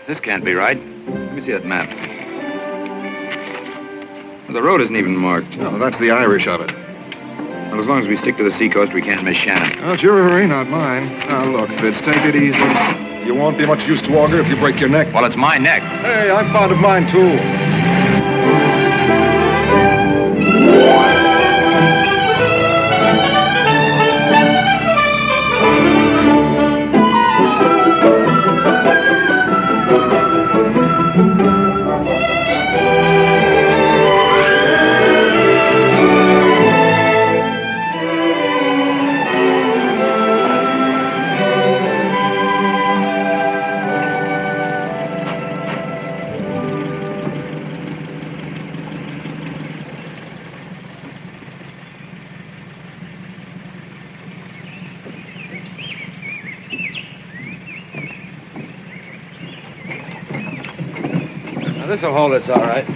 This can't be right. Let me see that map. The road isn't even marked. No, that's the Irish of it. Well, as long as we stick to the seacoast, we can't miss Shannon. Well, it's your hurry, not mine. Now, look, Fitz, take it easy. You won't be much use to Auger if you break your neck. Well, it's my neck. Hey, I'm fond of mine, too. Now, this'll hold us all right.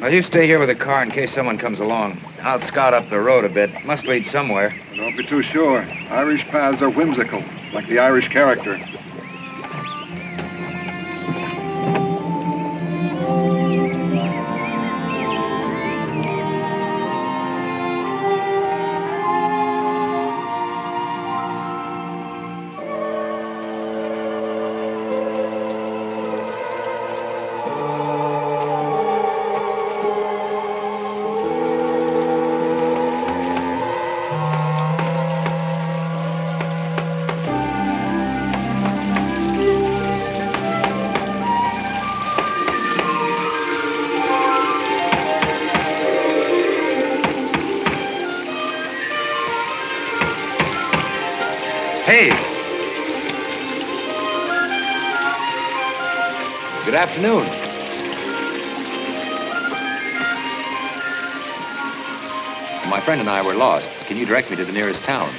Well, you stay here with the car in case someone comes along. I'll scout up the road a bit. Must lead somewhere. Don't be too sure. Irish paths are whimsical, like the Irish character. Hey! Good afternoon. My friend and I were lost. Can you direct me to the nearest town?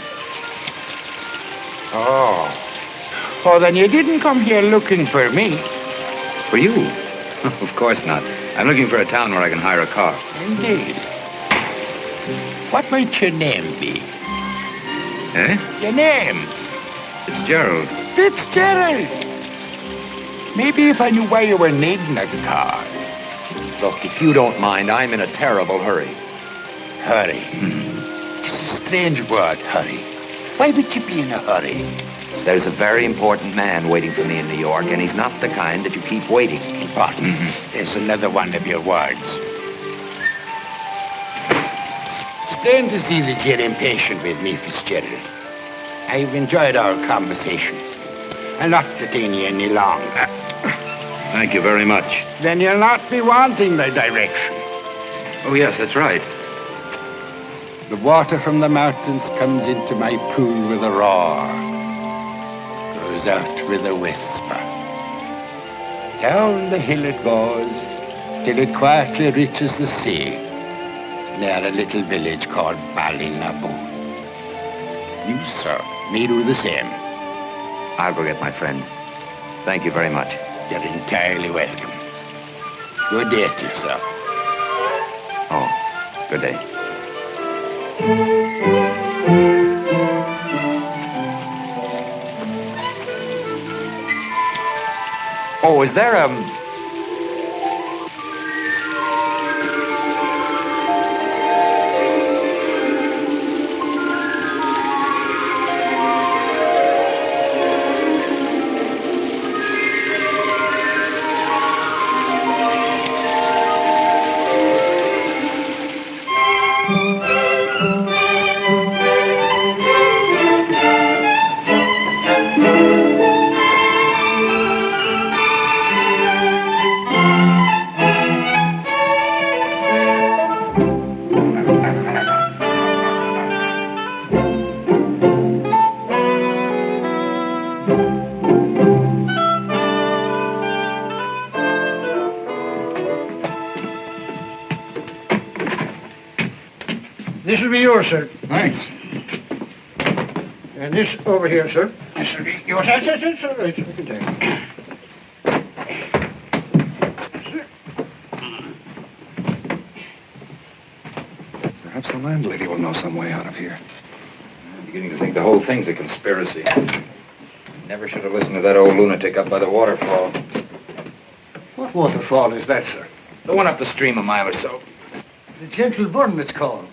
Oh. Oh, then you didn't come here looking for me. For you? Of course not. I'm looking for a town where I can hire a car. Indeed. What might your name be? Eh? Your name? Fitzgerald. Fitzgerald. Maybe if I knew why you were needing a car. Look, if you don't mind, I'm in a terrible hurry. Hurry. It's a strange word, hurry. Why would you be in a hurry? There's a very important man waiting for me in New York, and he's not the kind that you keep waiting. Important? There's another one of your words. Strange to see that you're impatient with me, Fitzgerald. I've enjoyed our conversation. I'll not detain you any longer. Thank you very much. Then you'll not be wanting the direction. Oh, yes, that's right. The water from the mountains comes into my pool with a roar, goes out with a whisper. Down the hill it goes, till it quietly reaches the sea, near a little village called Ballinaboon. You, sir, may do the same. I'll go get my friend. Thank you very much. You're entirely welcome. Good day to you, sir. Oh, good day. Oh, is there This will be yours, sir. Thanks. And this over here, sir. This will be yours. That's all right. You can take it. Perhaps the landlady will know some way out of here. I'm beginning to think the whole thing's a conspiracy. Never should have listened to that old lunatic up by the waterfall. What waterfall is that, sir? The one up the stream a mile or so. The Gentle Burn, it's called.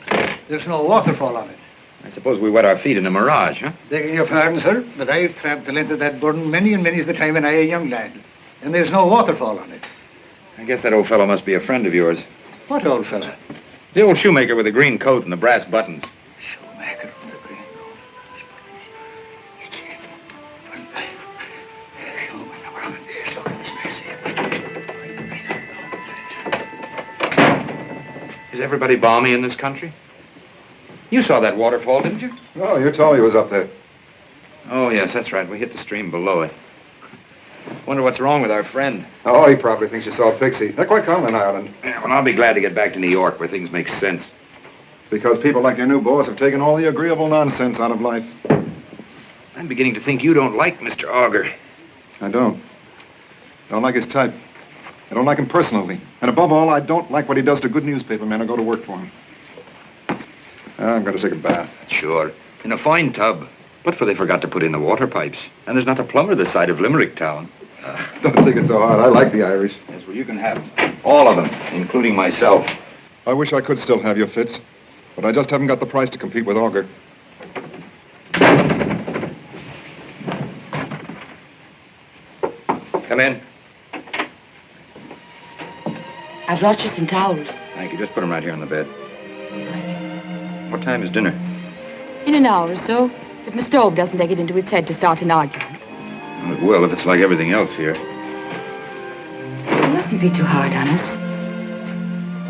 There's no waterfall on it. I suppose we wet our feet in a mirage, huh? Begging your pardon, sir, but I've tramped the length of that burn many and many's the time when I a young lad. And there's no waterfall on it. I guess that old fellow must be a friend of yours. What old fella? The old shoemaker with the green coat and the brass buttons. Shoemaker with the green coat. It's him. Look at this mess here. Is everybody balmy in this country? You saw that waterfall, didn't you? Oh, you told me he was up there. Oh, yes, that's right. We hit the stream below it. Wonder what's wrong with our friend. Oh, he probably thinks you saw Pixie. They're quite common in Ireland. Yeah, well, I'll be glad to get back to New York where things make sense. Because people like your new boss have taken all the agreeable nonsense out of life. I'm beginning to think you don't like Mr. Auger. I don't. Don't like his type. I don't like him personally. And above all, I don't like what he does to good newspaper men who go to work for him. I'm going to take a bath. Sure. In a fine tub. But for they forgot to put in the water pipes. And there's not a plumber this side of Limerick town. Don't take it so hard. I like the Irish. Yes, well, you can have all of them, including myself. I wish I could still have your Fitz. But I just haven't got the price to compete with Auger. Come in. I brought you some towels. Thank you. Just put them right here on the bed. Right. What time is dinner? In an hour or so, if my stove doesn't take it into its head to start an argument. Well, it will if it's like everything else here. You mustn't be too hard on us.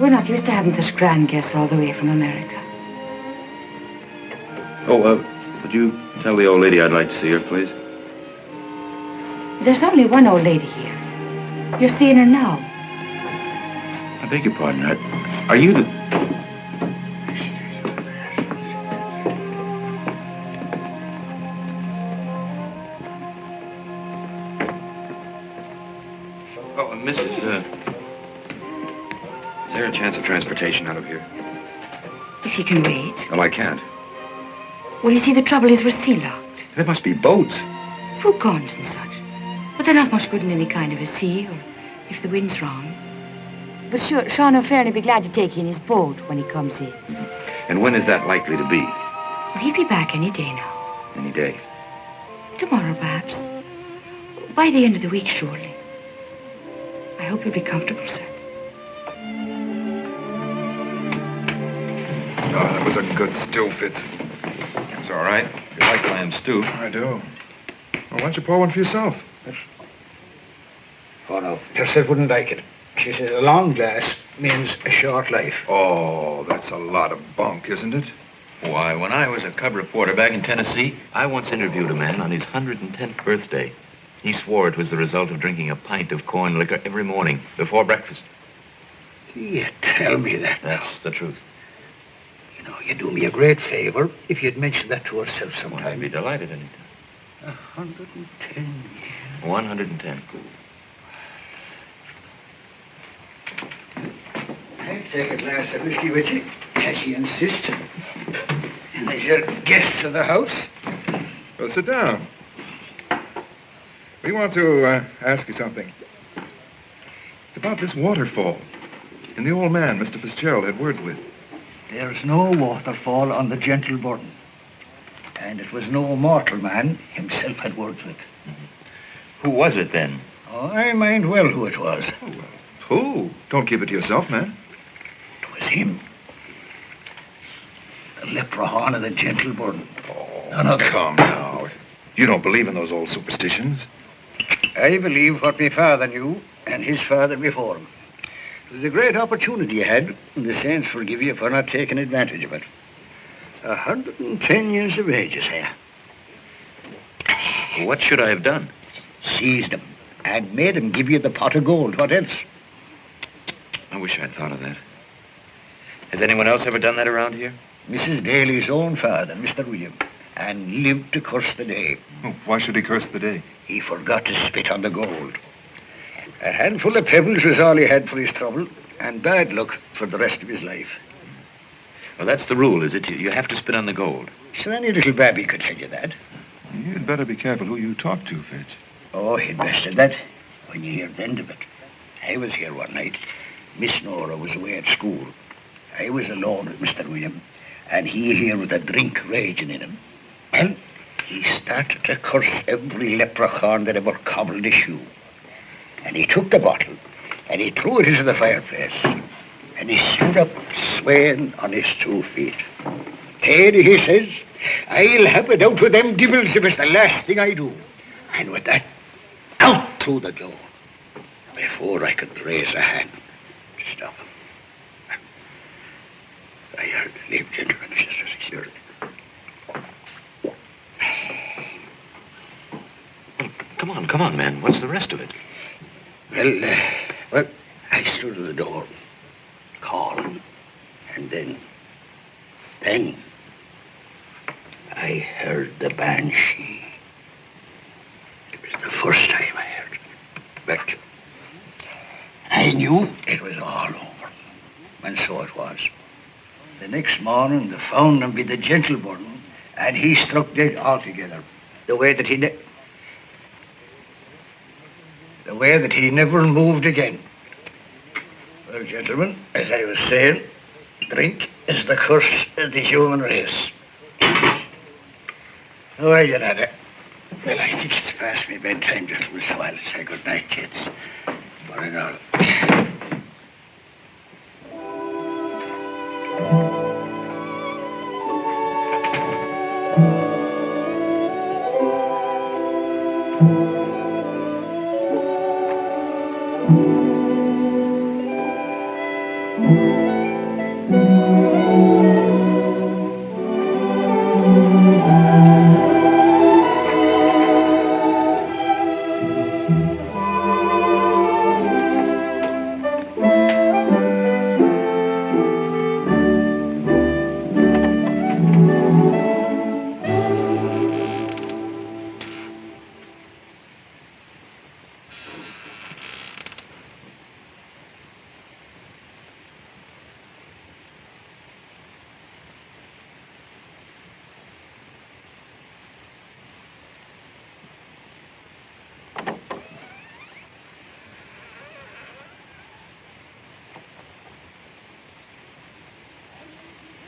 We're not used to having such grand guests all the way from America. Oh, would you tell the old lady I'd like to see her, please? There's only one old lady here. You're seeing her now. I beg your pardon. Are you the... Oh, Mrs. Is there a chance of transportation out of here? If you can wait. Well, I can't. Well, you see, the trouble is we're sea locked. There must be boats. Fruit guns and such. But they're not much good in any kind of a sea, or if the wind's wrong. But sure, Sean O'Fair'll be glad to take you in his boat when he comes in. Mm-hmm. And when is that likely to be? Well, he'll be back any day now. Any day. Tomorrow, perhaps. By the end of the week, surely. I hope you'll be comfortable, sir. Oh, that was a good stew, Fitz. It's all right. If you like lamb stew. I do. Well, why don't you pour one for yourself? Oh, no. Just wouldn't like it. She says a long glass means a short life. Oh, that's a lot of bunk, isn't it? Why, when I was a cub reporter back in Tennessee, I once interviewed a man on his 110th birthday. He swore it was the result of drinking a pint of corn liquor every morning before breakfast. You tell me that. That's the truth. You know, you'd do me a great favor if you'd mention that to herself sometime. I'd be delighted anytime. 110 years. 110. I'll take a glass of whiskey with you, as you insist. And as you're guests of the house. Well, sit down. We want to ask you something. It's about this waterfall. And the old man Mr. Fitzgerald had words with. There's no waterfall on the Gentle Burn. And it was no mortal man himself had words with. Mm-hmm. Who was it, then? Oh, I mind well who it was. Oh, well, who? Don't keep it to yourself, man. It was him. The leprechaun of the Gentle Burn. Oh, None other. come now. You don't believe in those old superstitions? I believe what my father knew, and his father before him. It was a great opportunity you had, and the saints forgive you for not taking advantage of it. 110 years of age, you say. What should I have done? Seized him, and made him give you the pot of gold. What else? I wish I'd thought of that. Has anyone else ever done that around here? Mrs. Daly's own father, Mr. William, and lived to curse the day. Oh, why should he curse the day? He forgot to spit on the gold. A handful of pebbles was all he had for his trouble, and bad luck for the rest of his life. Well, that's the rule, is it? You have to spit on the gold. So any little babby could tell you that. You'd better be careful who you talk to, Fitz. Oh, he'd best have that when you hear the end of it. I was here one night. Miss Nora was away at school. I was alone with Mr. William, and he here with a drink raging in him. Well, he started to curse every leprechaun that ever cobbled a shoe. And he took the bottle, and he threw it into the fireplace. And he stood up, swaying on his 2 feet. "Teddy," he says, "I'll have it out with them devils if it's the last thing I do." And with that, out through the door, before I could raise a hand to stop him. I heard the name, gentlemen, just as he heard it. Come on, man. What's the rest of it? Well, I stood at the door, calling, and then I heard the banshee. It was the first time I heard it, but I knew it was all over, and so it was. The next morning, they found him by the gentle one, and he struck dead altogether, the way that he never moved again. Well, gentlemen, as I was saying, drink is the curse of the human race. Oh, you know that. Well, I think it's past me bedtime, gentlemen, so I'll say good night, kids. One and all.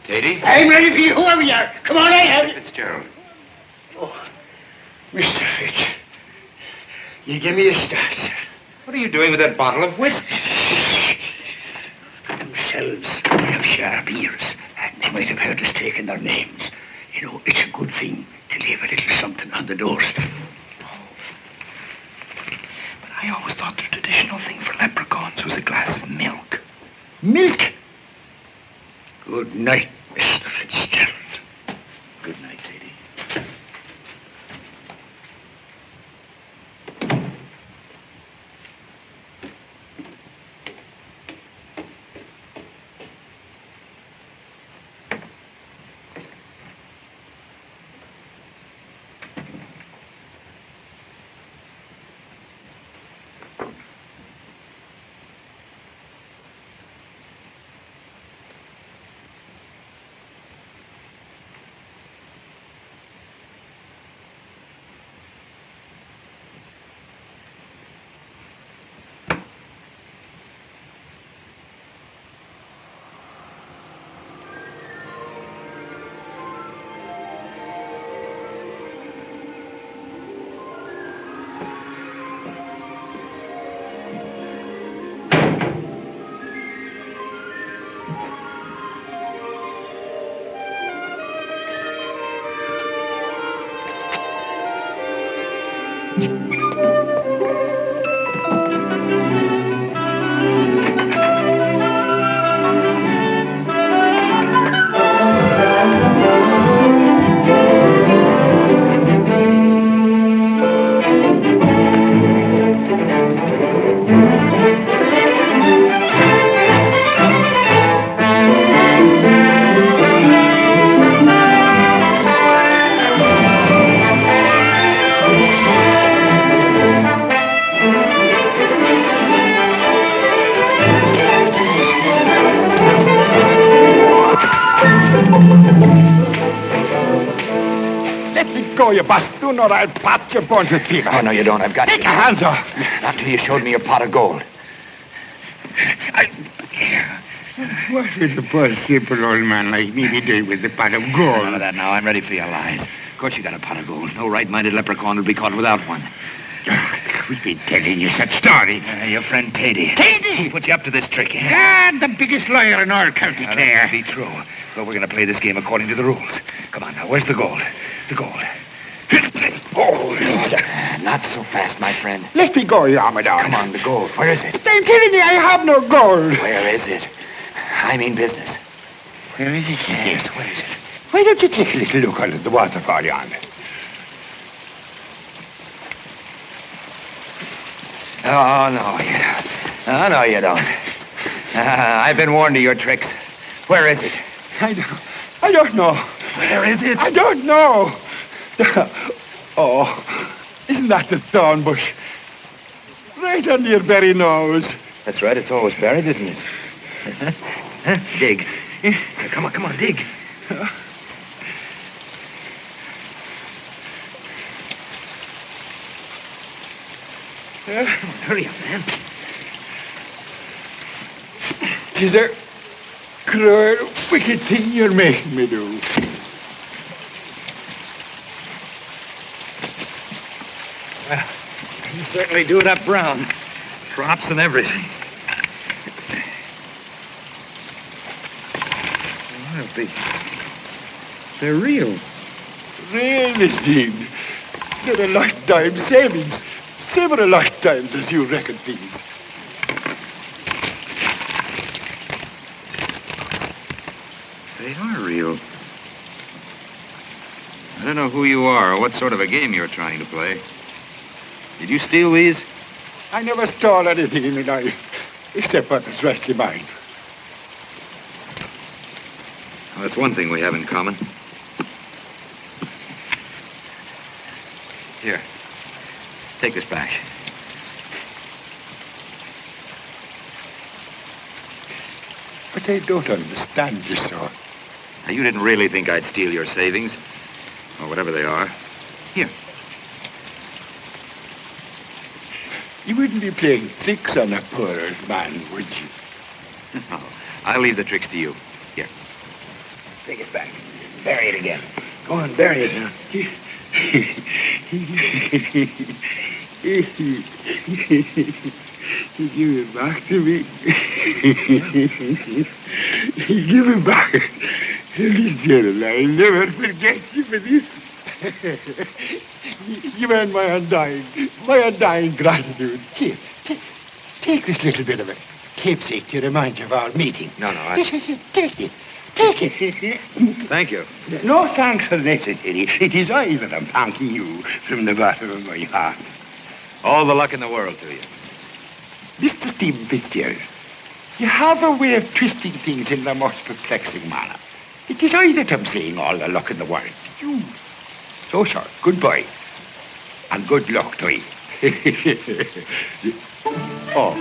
Katie? I'm ready for you, whoever you are. Come on, I have you. Fitzgerald. Oh, Mr. Fitz, you give me a start, sir. What are you doing with that bottle of whiskey? Themselves, they have sharp ears, and they might have heard us taking their names. You know, it's a good thing to leave a little something on the doorstep. But I always thought the traditional thing for leprechauns was a glass of milk. Milk? Good night, Mr. Fitzgerald. Good night, lady. go, you bastard, or I'll pat your bones with fever. Oh, no, you don't. I've got Take your hands off. Not till you showed me your pot of gold. What would a poor, simple old man like me be doing with the pot of gold? None of that now. I'm ready for your lies. Of course you got a pot of gold. No right-minded leprechaun would be caught without one. We've been telling you such stories. Your friend Tady. Tady! Put you up to this trick, eh? God, the biggest liar in our county, That Clare. can't be true. But we're going to play this game according to the rules. Come on now. Where's the gold? The gold. Oh, not so fast, my friend. Let me go, Yarmador. Come on, the gold. Where is it? I'm telling you, I have no gold. Where is it? I mean business. Where is it? Yes, where is it? Why don't you take a little look under the waterfall yonder? Oh, no, you don't. Oh, no, you don't. I've been warned of your tricks. Where is it? I don't know. Where is it? I don't know. Oh, isn't that the thorn bush? Right under your very nose. That's right. It's always buried, isn't it? Dig. Come on, dig. Hurry up, man. 'Tis a cruel, wicked thing you're making me do. Well, you certainly do it up brown. Props and everything. Well, they're real. Real indeed. They're a lifetime savings. Several lifetimes, as you reckon, please. They are real. I don't know who you are or what sort of a game you're trying to play. Did you steal these? I never stole anything in my life, except what was rightly mine. Well, that's one thing we have in common. Here. Take this back. But I don't understand you, sir. Now, you didn't really think I'd steal your savings, or whatever they are. Here. You wouldn't be playing tricks on a poor old man, would you? No, I'll leave the tricks to you. Here. Take it back. Bury it again. Go on, bury it now. You give it back to me. You give it back. Listen, I'll never forget you for this. You earned my undying gratitude. Here, take this little bit of a keepsake to remind you of our meeting. No, Take it. Take it. Thank you. No thanks are necessary. It is I that am thanking you from the bottom of my heart. All the luck in the world to you. Mr. Stephen Fitzgerald, you have a way of twisting things in the most perplexing manner. It is I that am saying all the luck in the world. You. So, sir, goodbye. And good luck to you. Oh.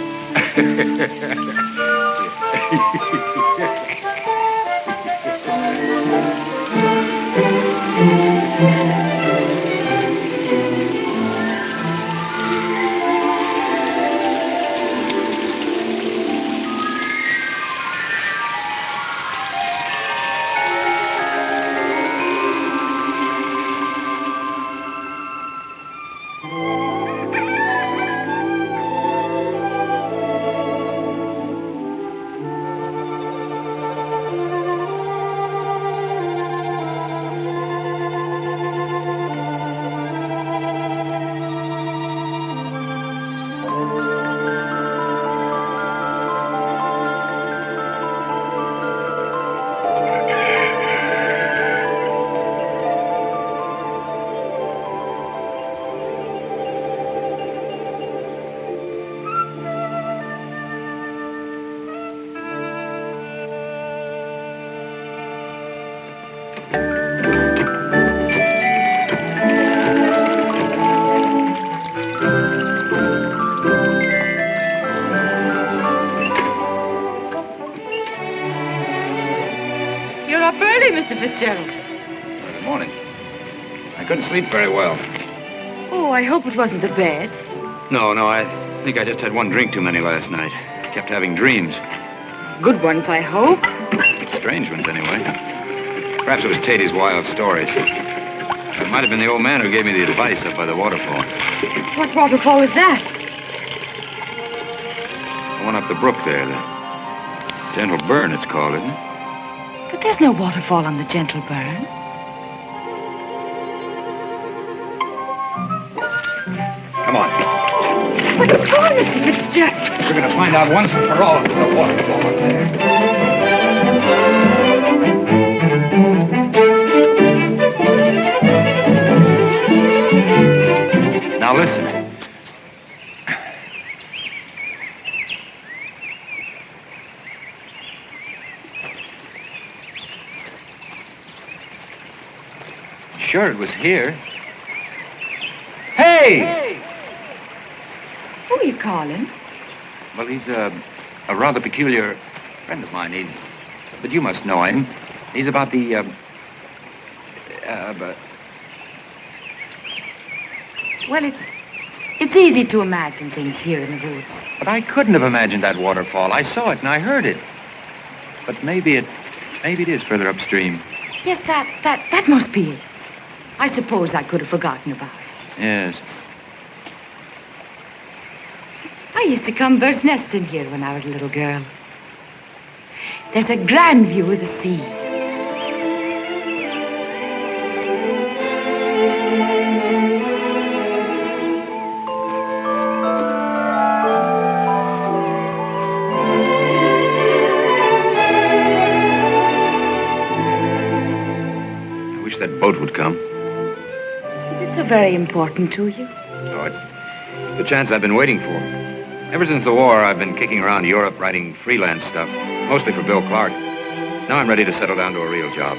You're up early, Mr. Fitzgerald. Good morning. I couldn't sleep very well. Oh, I hope it wasn't the bed. No, I think I just had one drink too many last night. Kept having dreams. Good ones, I hope. Strange ones, anyway. Perhaps it was Tatey's wild stories. It might have been the old man who gave me the advice up by the waterfall. What waterfall is that? The one up the brook there, the Gentle Burn, it's called, isn't it? But there's no waterfall on the Gentle Burn. Come on. But of course, Mr. Fitzgerald. We're going to find out once and for all if there's a waterfall up there. Now listen. Sure, it was here. Hey! Who are you calling? Well, he's a rather peculiar friend of mine. But you must know him. He's about the, Well, it's easy to imagine things here in the woods. But I couldn't have imagined that waterfall. I saw it and I heard it. But maybe it is further upstream. Yes, that must be it. I suppose I could have forgotten about it. Yes. I used to come bird's nesting here when I was a little girl. There's a grand view of the sea. I wish that boat would come. Is it so very important to you? Oh, it's the chance I've been waiting for. Ever since the war, I've been kicking around Europe writing freelance stuff, mostly for Bill Clark. Now I'm ready to settle down to a real job.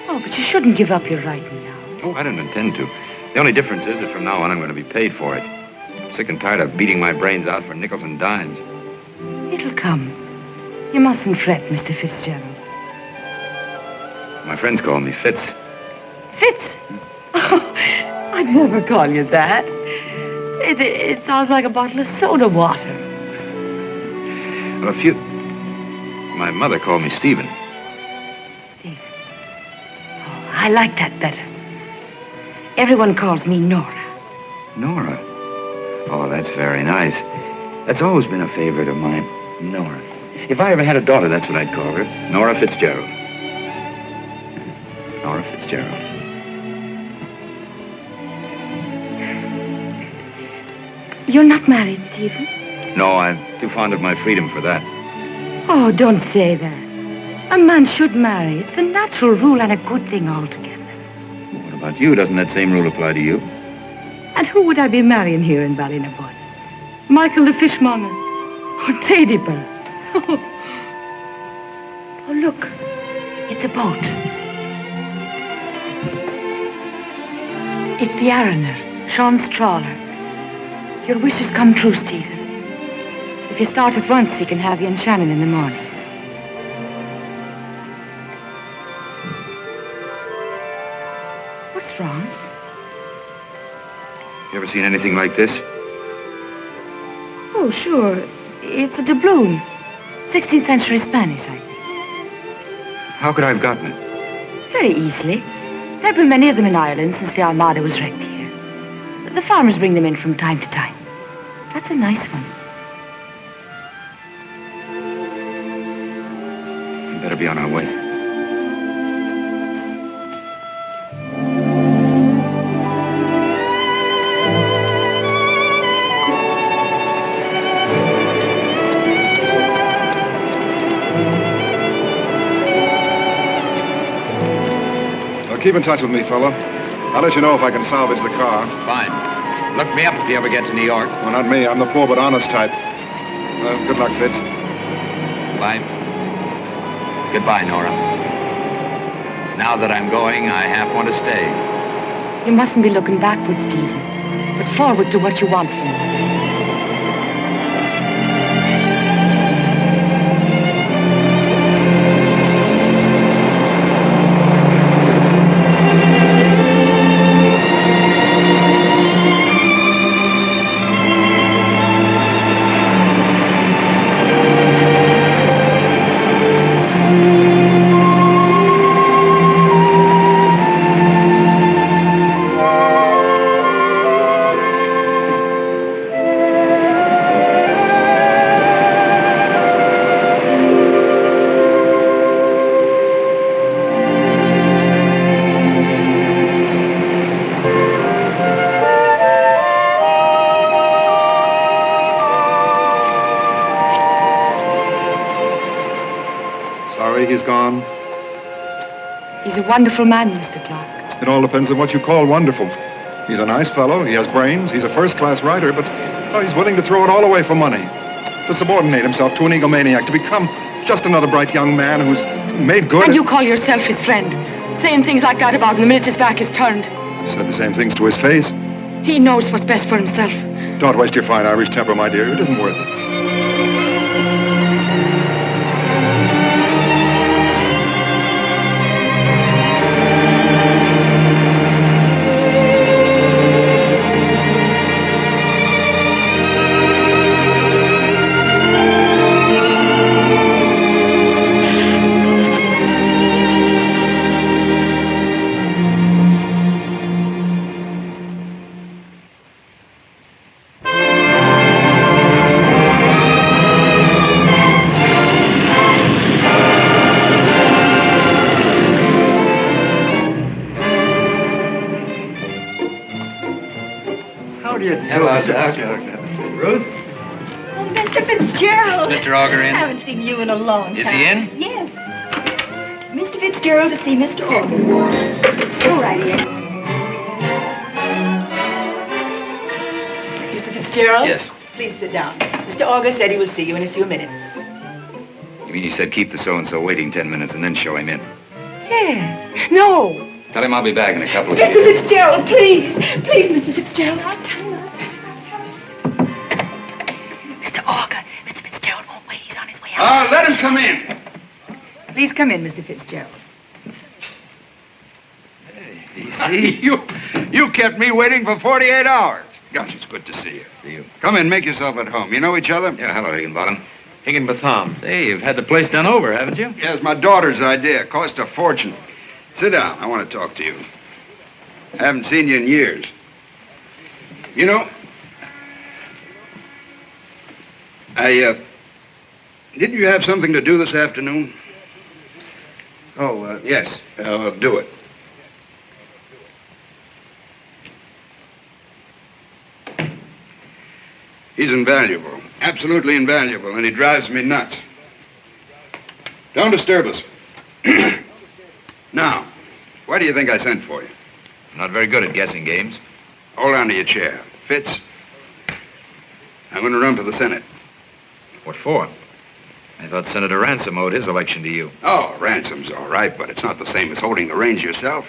Oh, but you shouldn't give up your writing now. Oh, I don't intend to. The only difference is that from now on I'm going to be paid for it. I'm sick and tired of beating my brains out for nickels and dimes. It'll come. You mustn't fret, Mr. Fitzgerald. My friends call me Fitz. Fitz? Oh, I'd never call you that. It sounds like a bottle of soda water. Well, my mother called me Stephen. Stephen. Oh, I like that better. Everyone calls me Nora. Nora? Oh, that's very nice. That's always been a favorite of mine, Nora. If I ever had a daughter, that's what I'd call her. Nora Fitzgerald. Nora Fitzgerald. You're not married, Stephen? No, I'm too fond of my freedom for that. Oh, don't say that. A man should marry. It's the natural rule and a good thing altogether. What about you? Doesn't that same rule apply to you? And who would I be marrying here in Ballinabud? Michael the fishmonger? Or Tady Bird? Oh, look. It's a boat. It's the Arroner, Sean's trawler. Your wish has come true, Stephen. If you start at once, he can have you and Shannon in the morning. What's wrong? You ever seen anything like this? Oh, sure. It's a doubloon. 16th century Spanish, I think. How could I have gotten it? Very easily. There have been many of them in Ireland since the Armada was wrecked here. The farmers bring them in from time to time. That's a nice one. We better be on our way. Keep in touch with me, fella. I'll let you know if I can salvage the car. Fine. Look me up if you ever get to New York. Well, not me. I'm the poor but honest type. Good luck, Fitz. Bye. Goodbye, Nora. Now that I'm going, I half want to stay. You mustn't be looking backwards, Stephen, but forward to what you want from life. He's a wonderful man, Mr. Clark. It all depends on what you call wonderful. He's a nice fellow, he has brains, he's a first-class writer, but he's willing to throw it all away for money. To subordinate himself to an egomaniac, to become just another bright young man who's made good. And you call yourself his friend, saying things like that about him the minute his back is turned. Said the same things to his face. He knows what's best for himself. Don't waste your fine Irish temper, my dear. It isn't worth it. Ruth? Oh, Mr. Fitzgerald. Mr. Auger in? I haven't seen you in a long time. Is he in? Yes. Mr. Fitzgerald to see Mr. Auger. Go right in. Mr. Fitzgerald? Yes. Please sit down. Mr. Auger said he will see you in a few minutes. You mean he said keep the so-and-so waiting 10 minutes and then show him in? Yes. No. Tell him I'll be back in a couple of Mr. minutes. Fitzgerald, please. Please, Mr. Fitzgerald. I'll tell you. Mr. Auger, Mr. Fitzgerald won't wait. He's on his way out. Let him come in. Please come in, Mr. Fitzgerald. See, you kept me waiting for 48 hours. Gosh, it's good to see you. See you. Come in, make yourself at home. You know each other? Yeah, hello, Higginbottom. Higginbotham. Hey, you've had the place done over, haven't you? Yeah, it's my daughter's idea. Cost a fortune. Sit down. I want to talk to you. I haven't seen you in years. You know, didn't you have something to do this afternoon? Oh, yes. Do it. He's invaluable. Absolutely invaluable, and he drives me nuts. Don't disturb us. Now, why do you think I sent for you? I'm not very good at guessing games. Hold on to your chair. Fitz, I'm going to run for the Senate. What for? I thought Senator Ransom owed his election to you. Oh, Ransom's all right, but it's not the same as holding the reins yourself.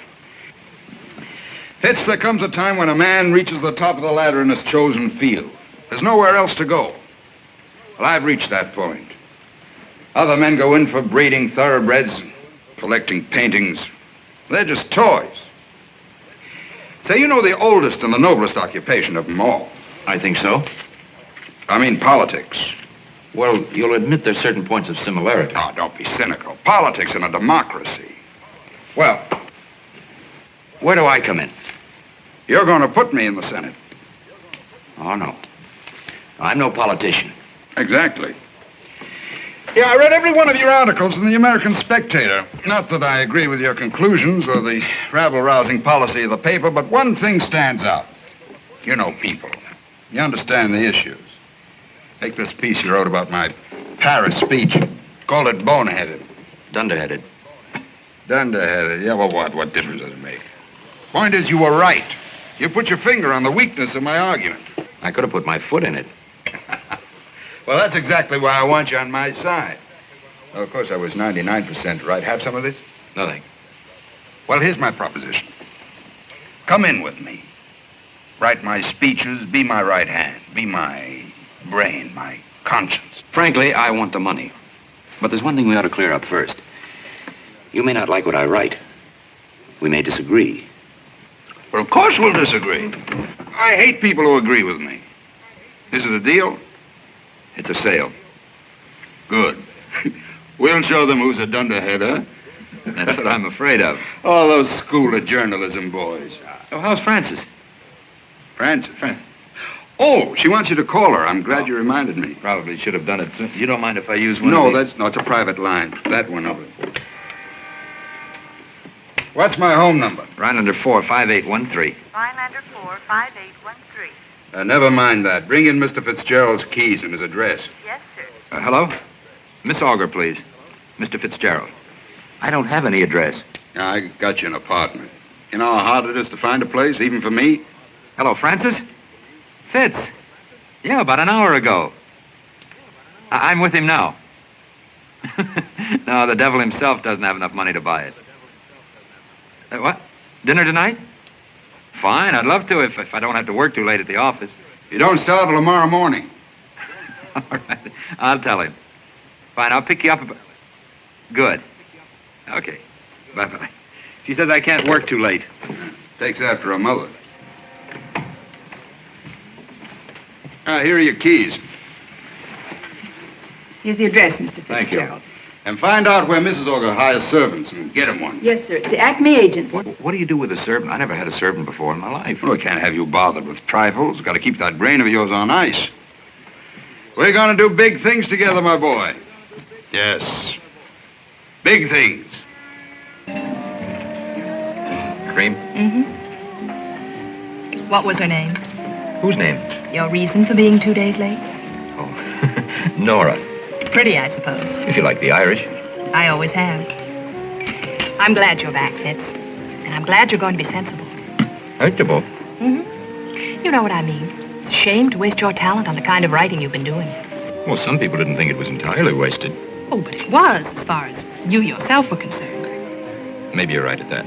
Fitz, there comes a time when a man reaches the top of the ladder in his chosen field. There's nowhere else to go. Well, I've reached that point. Other men go in for breeding thoroughbreds, collecting paintings. They're just toys. Say, you know the oldest and the noblest occupation of them all. I think so. I mean politics. Well, you'll admit there's certain points of similarity. Oh, don't be cynical. Politics in a democracy. Well, Where do I come in? you're going to put me in the Senate. Oh, no. I'm no politician. Exactly. Yeah, I read every one of your articles in the American Spectator. Not that I agree with your conclusions or the rabble-rousing policy of the paper, but one thing stands out. You know people. You understand the issues. Take this piece you wrote about my Paris speech. Called it boneheaded. Dunderheaded. Dunderheaded. Yeah, well, what difference does it make? Point is, you were right. You put your finger on the weakness of my argument. I could have put my foot in it. Well, that's exactly why I want you on my side. Well, of course, I was 99% right. Have some of this? Nothing. Well, here's my proposition. Come in with me. Write my speeches, be my right hand, be my brain, my conscience. Frankly, I want the money. But there's one thing we ought to clear up first. You may not like what I write. We may disagree. Well, of course we'll disagree. I hate people who agree with me. Is it a deal? It's a sale. Good. We'll show them who's a dunderhead, huh? That's what I'm afraid of. All those school of journalism boys. Oh, how's Frances? Frances. Oh, she wants you to call her. I'm glad you reminded me. Probably should have done it soon. You don't mind if I use one No, of these? it's a private line. That one over. What's my home number? Rhinelander 45813. Rhinelander 45813. Never mind that. Bring in Mr. Fitzgerald's keys and his address. Yes, sir. Hello? Miss Auger, please. Mr. Fitzgerald. I don't have any address. Yeah, I got you an apartment. You know how hard it is to find a place, even for me? Hello, Francis? Fitz. Yeah, about an hour ago. I'm with him now. No, the devil himself doesn't have enough money to buy it. What? Dinner tonight? Fine, I'd love to if I don't have to work too late at the office. You don't start till tomorrow morning. All right, I'll tell him. Fine, I'll pick you up. Good. Okay, bye-bye. She says I can't work too late. Takes after a mother. Here are your keys. Here's the address, Mr. Fitzgerald. Thank you. And find out where Mrs. Ogre hires servants and get him one. Yes, sir. It's the Acme agents. What do you do with a servant? I never had a servant before in my life. Well, we can't have you bothered with trifles. Got to keep that brain of yours on ice. We're going to do big things together, my boy. Yes. Big things. Cream? Mm-hmm. What was her name? Whose name? Your reason for being 2 days late? Oh, Nora. Pretty, I suppose. If you like the Irish. I always have. I'm glad you're back, Fitz. And I'm glad you're going to be sensible. Sensible? Mm-hmm. You know what I mean. It's a shame to waste your talent on the kind of writing you've been doing. Well, some people didn't think it was entirely wasted. Oh, but it was, as far as you yourself were concerned. Maybe you're right at that.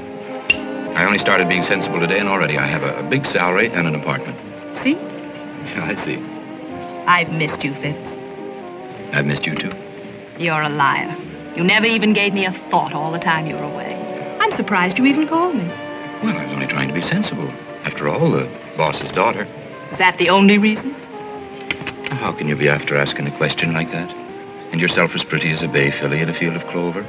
I only started being sensible today, and already I have a big salary and an apartment. See? Yeah, I see. I've missed you, Fitz. I've missed you, too. You're a liar. You never even gave me a thought all the time you were away. I'm surprised you even called me. Well, I was only trying to be sensible. After all, the boss's daughter. Is that the only reason? How can you be after asking a question like that? And yourself as pretty as a bay filly in a field of clover?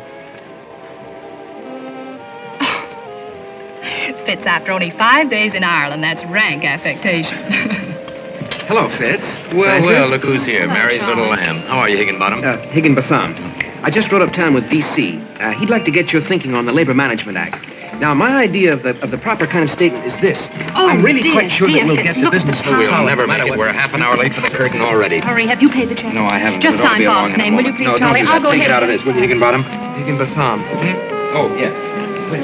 Fitz, after only 5 days in Ireland, that's rank affectation. Hello, Fitz. Well, look who's here. Mary's little lamb. How are you, Higginbottom? Higginbotham. I just rode uptown with D.C. He'd like to get your thinking on the Labor Management Act. Now, my idea of the proper kind of statement is this. Oh, I'm really dear, quite sure dear that we'll Fitz, get the look at business the time. We'll never make it. We're half an hour late for the curtain already. Hurry, have you paid the check? No, I haven't. Just It'll sign be along Bob's in a name, will you moment. please, No, Charlie? don't do I'll that. go Take ahead. it out of this, will you, Higginbottom? Higginbotham. Oh, yes. Please.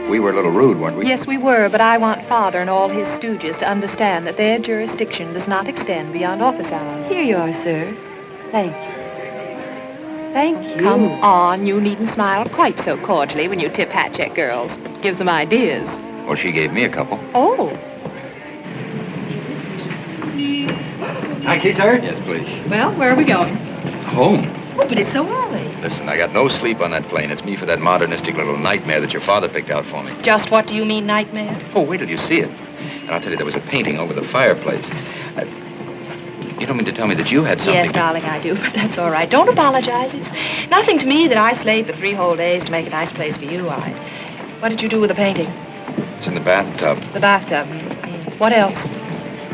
We were a little rude, weren't we? Yes, we were, but I want Father and all his stooges to understand that their jurisdiction does not extend beyond office hours. Here you are, sir. Thank you. Thank you. Come on, you needn't smile quite so cordially when you tip hat check girls. Gives them ideas. Well, she gave me a couple. Oh. Taxi, sir? Yes, please. Well, where are we going? Home. Oh, but it's so early. Listen, I got no sleep on that plane. It's me for that modernistic little nightmare that your father picked out for me. Just what do you mean, nightmare? Oh, wait till you see it. And I'll tell you, there was a painting over the fireplace. You don't mean to tell me that you had something... Yes, darling, I do, but that's all right. Don't apologize. It's nothing to me that I slaved for 3 whole days to make a nice place for you. What did you do with the painting? It's in the bathtub. The bathtub. What else?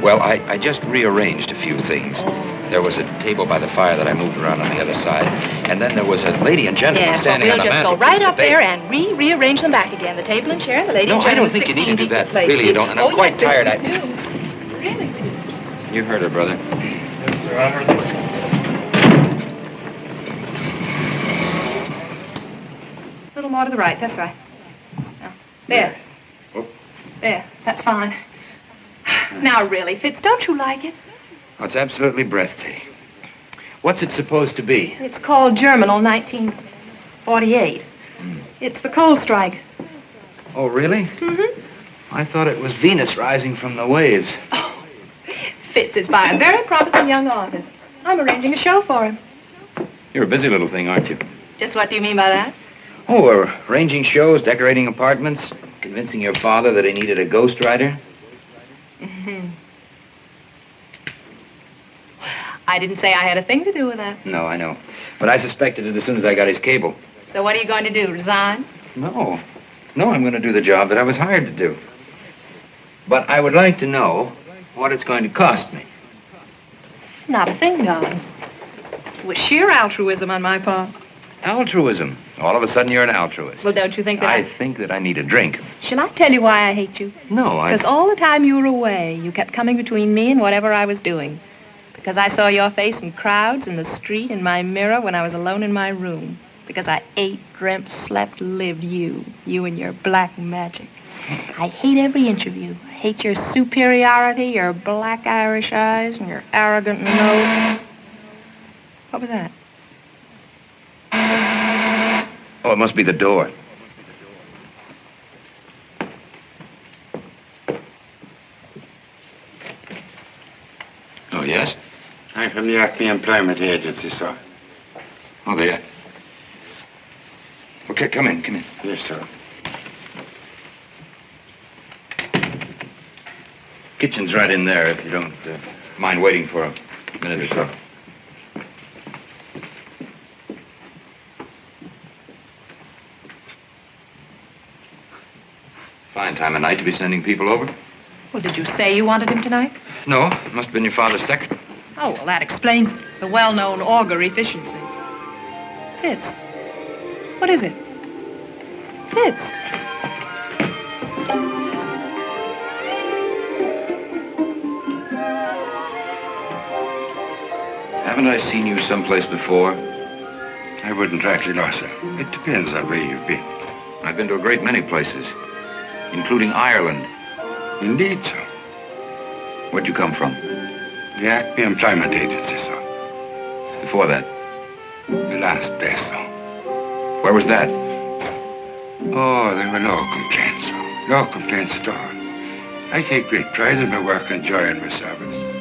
Well, I just rearranged a few things. There was a table by the fire that I moved around on the other side. And then there was a lady and gentleman Yes, standing well, on we'll the just go mantelpiece. right up there and rearrange them back again. The table and chair, the lady and No, I gentleman. don't think you need to do 16 that. place, Really, you please. don't. And I'm quite yes, tired. we do. Really, we do. You heard her, brother. A little more to the right, that's right. Now, there. There, that's fine. Now, really, Fitz, don't you like it? Oh, it's absolutely breathtaking. What's it supposed to be? It's called Germinal 1948. It's the coal strike. Oh, really? Mm-hmm. I thought it was Venus rising from the waves. Oh, Fitz is by a very promising young artist. I'm arranging a show for him. You're a busy little thing, aren't you? Just what do you mean by that? Oh, we're arranging shows, decorating apartments, convincing your father that he needed a ghostwriter. Mm-hmm. I didn't say I had a thing to do with that. No, I know. But I suspected it as soon as I got his cable. So what are you going to do, resign? No. No, I'm going to do the job that I was hired to do. But I would like to know what it's going to cost me. Not a thing, darling. It was sheer altruism on my part. Altruism. All of a sudden, you're an altruist. Well, don't you think that I think that I need a drink. Shall I tell you why I hate you? No, Because all the time you were away, you kept coming between me and whatever I was doing. Because I saw your face in crowds, in the street, in my mirror, when I was alone in my room. Because I ate, dreamt, slept, lived you. You and your black magic. I hate every inch of you. I hate your superiority, your black Irish eyes, and your arrogant nose. What was that? Oh, it must be the door. Oh, yes? I'm from the Acme Employment Agency, sir. Oh, there. Okay, come in, come in. Yes, sir. Kitchen's right in there, if you don't mind waiting for a minute or so. Fine time of night to be sending people over. Well, did you say you wanted him tonight? No, must have been your father's secretary. Oh, well, that explains it. The well-known auger efficiency. Fitz. What is it? Fitz. Haven't I seen you someplace before? I wouldn't rightly know, sir. It depends on where you've been. I've been to a great many places, including Ireland. Indeed, sir. Where'd you come from? The Acme Employment Agency, sir. Before that? The last place, sir. Where was that? Oh, there were no complaints, sir. No complaints at all. I take great pride in my work and joy in my service.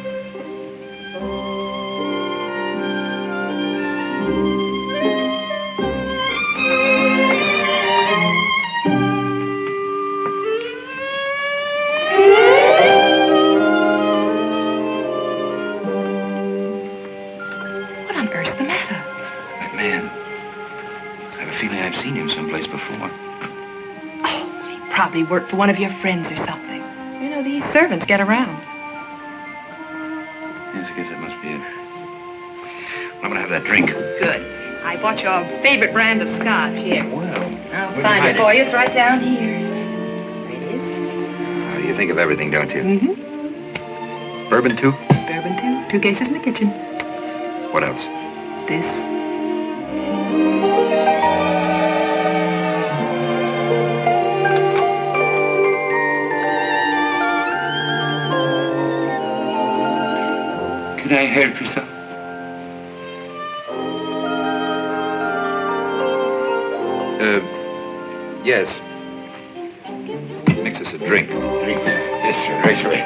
Probably worked for one of your friends or something. You know, these servants get around. Yes, I guess that must be it. I'm gonna have that drink. Good. I bought your favorite brand of scotch. Here. Well, I'll find it for you. It's right down here. There it is. You think of everything, don't you? Mm-hmm. Bourbon, too? Bourbon, too. 2 cases in the kitchen. What else? This. Can I help you, sir? Yes. Mix us a drink. Drink? Yes, sir. Right away.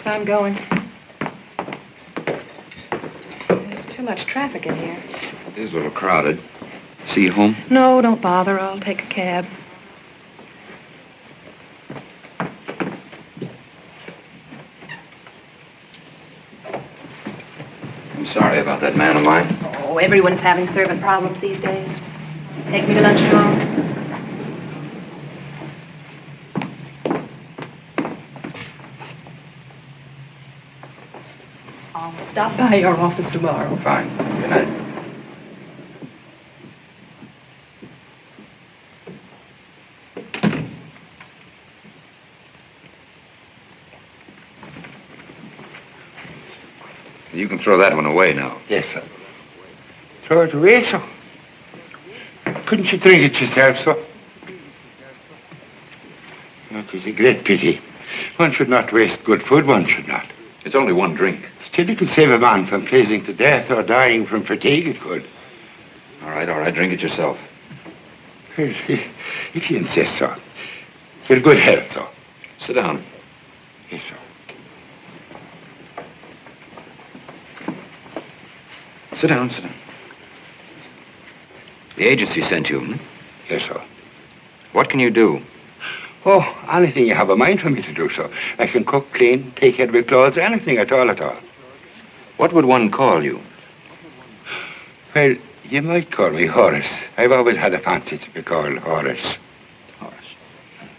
I'm going. There's too much traffic in here. It is a little crowded. See you home? No, don't bother. I'll take a cab. I'm sorry about that man of mine. Oh, everyone's having servant problems these days. Take me to lunch tomorrow. Stop by your office tomorrow. Fine. Good night. You can throw that one away now. Yes, sir. Throw it away, sir? Couldn't you drink it yourself, sir? That is a great pity. One should not waste good food, one should not. It's only one drink. Still, it could save a man from freezing to death or dying from fatigue, it could. All right, drink it yourself. If you insist, sir. With good health, sir. Sit down. Yes, sir. Sit down, sit down. The agency sent you, hmm? Yes, sir. What can you do? Oh, anything you have a mind for me to do, sir. I can cook, clean, take care of your clothes, anything at all, at all. What would one call you? Well, you might call me Horace. I've always had a fancy to be called Horace. Horace.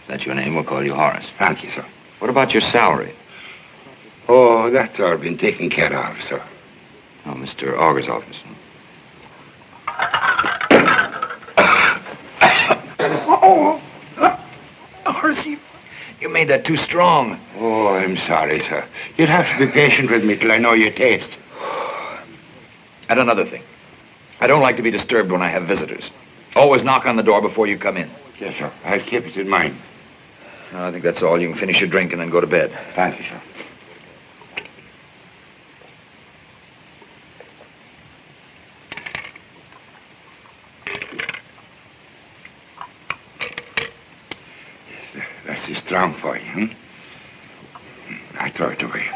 If that's your name, we'll call you Horace. Thank you, sir. What about your salary? Oh, that's all been taken care of, sir. Oh, Mr. Auger's office. Horace, You made that too strong. Oh, I'm sorry, sir. You'll have to be patient with me till I know your taste. And another thing. I don't like to be disturbed when I have visitors. Always knock on the door before you come in. Yes, sir. I'll keep it in mind. No, I think that's all. You can finish your drink and then go to bed. Thank you, sir. That's too strong for you, hmm? I throw it away.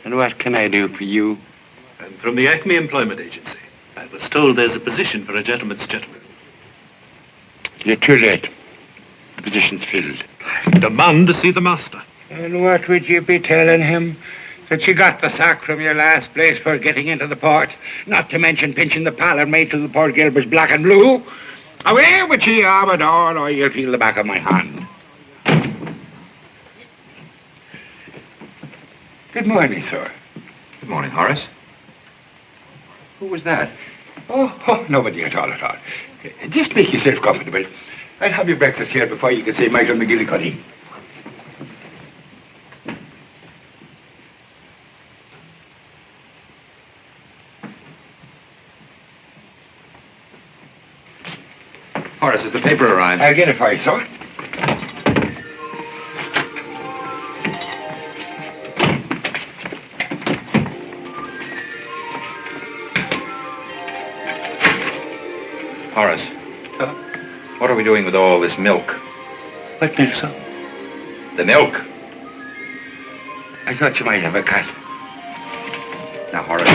What can I do for you? I'm from the Acme Employment Agency. I was told there's a position for a gentleman's gentleman. You're too late. The position's filled. I demand to see the master. And what would you be telling him? That you got the sack from your last place for getting into the port? Not to mention pinching the parlour maid till the Port Gilbert's black and blue? Away with you, Amador, or you'll feel the back of my hand. Good morning, sir. Good morning, Horace. Who was that? Oh, nobody at all, at all. Just make yourself comfortable. I'll have your breakfast here before you can say Michael McGillicuddy. Horace, has the paper arrived? I'll get it for you, sir. Horace. What are we doing with all this milk? What milk, sir? The milk. I thought you might have a cat. Now, Horace.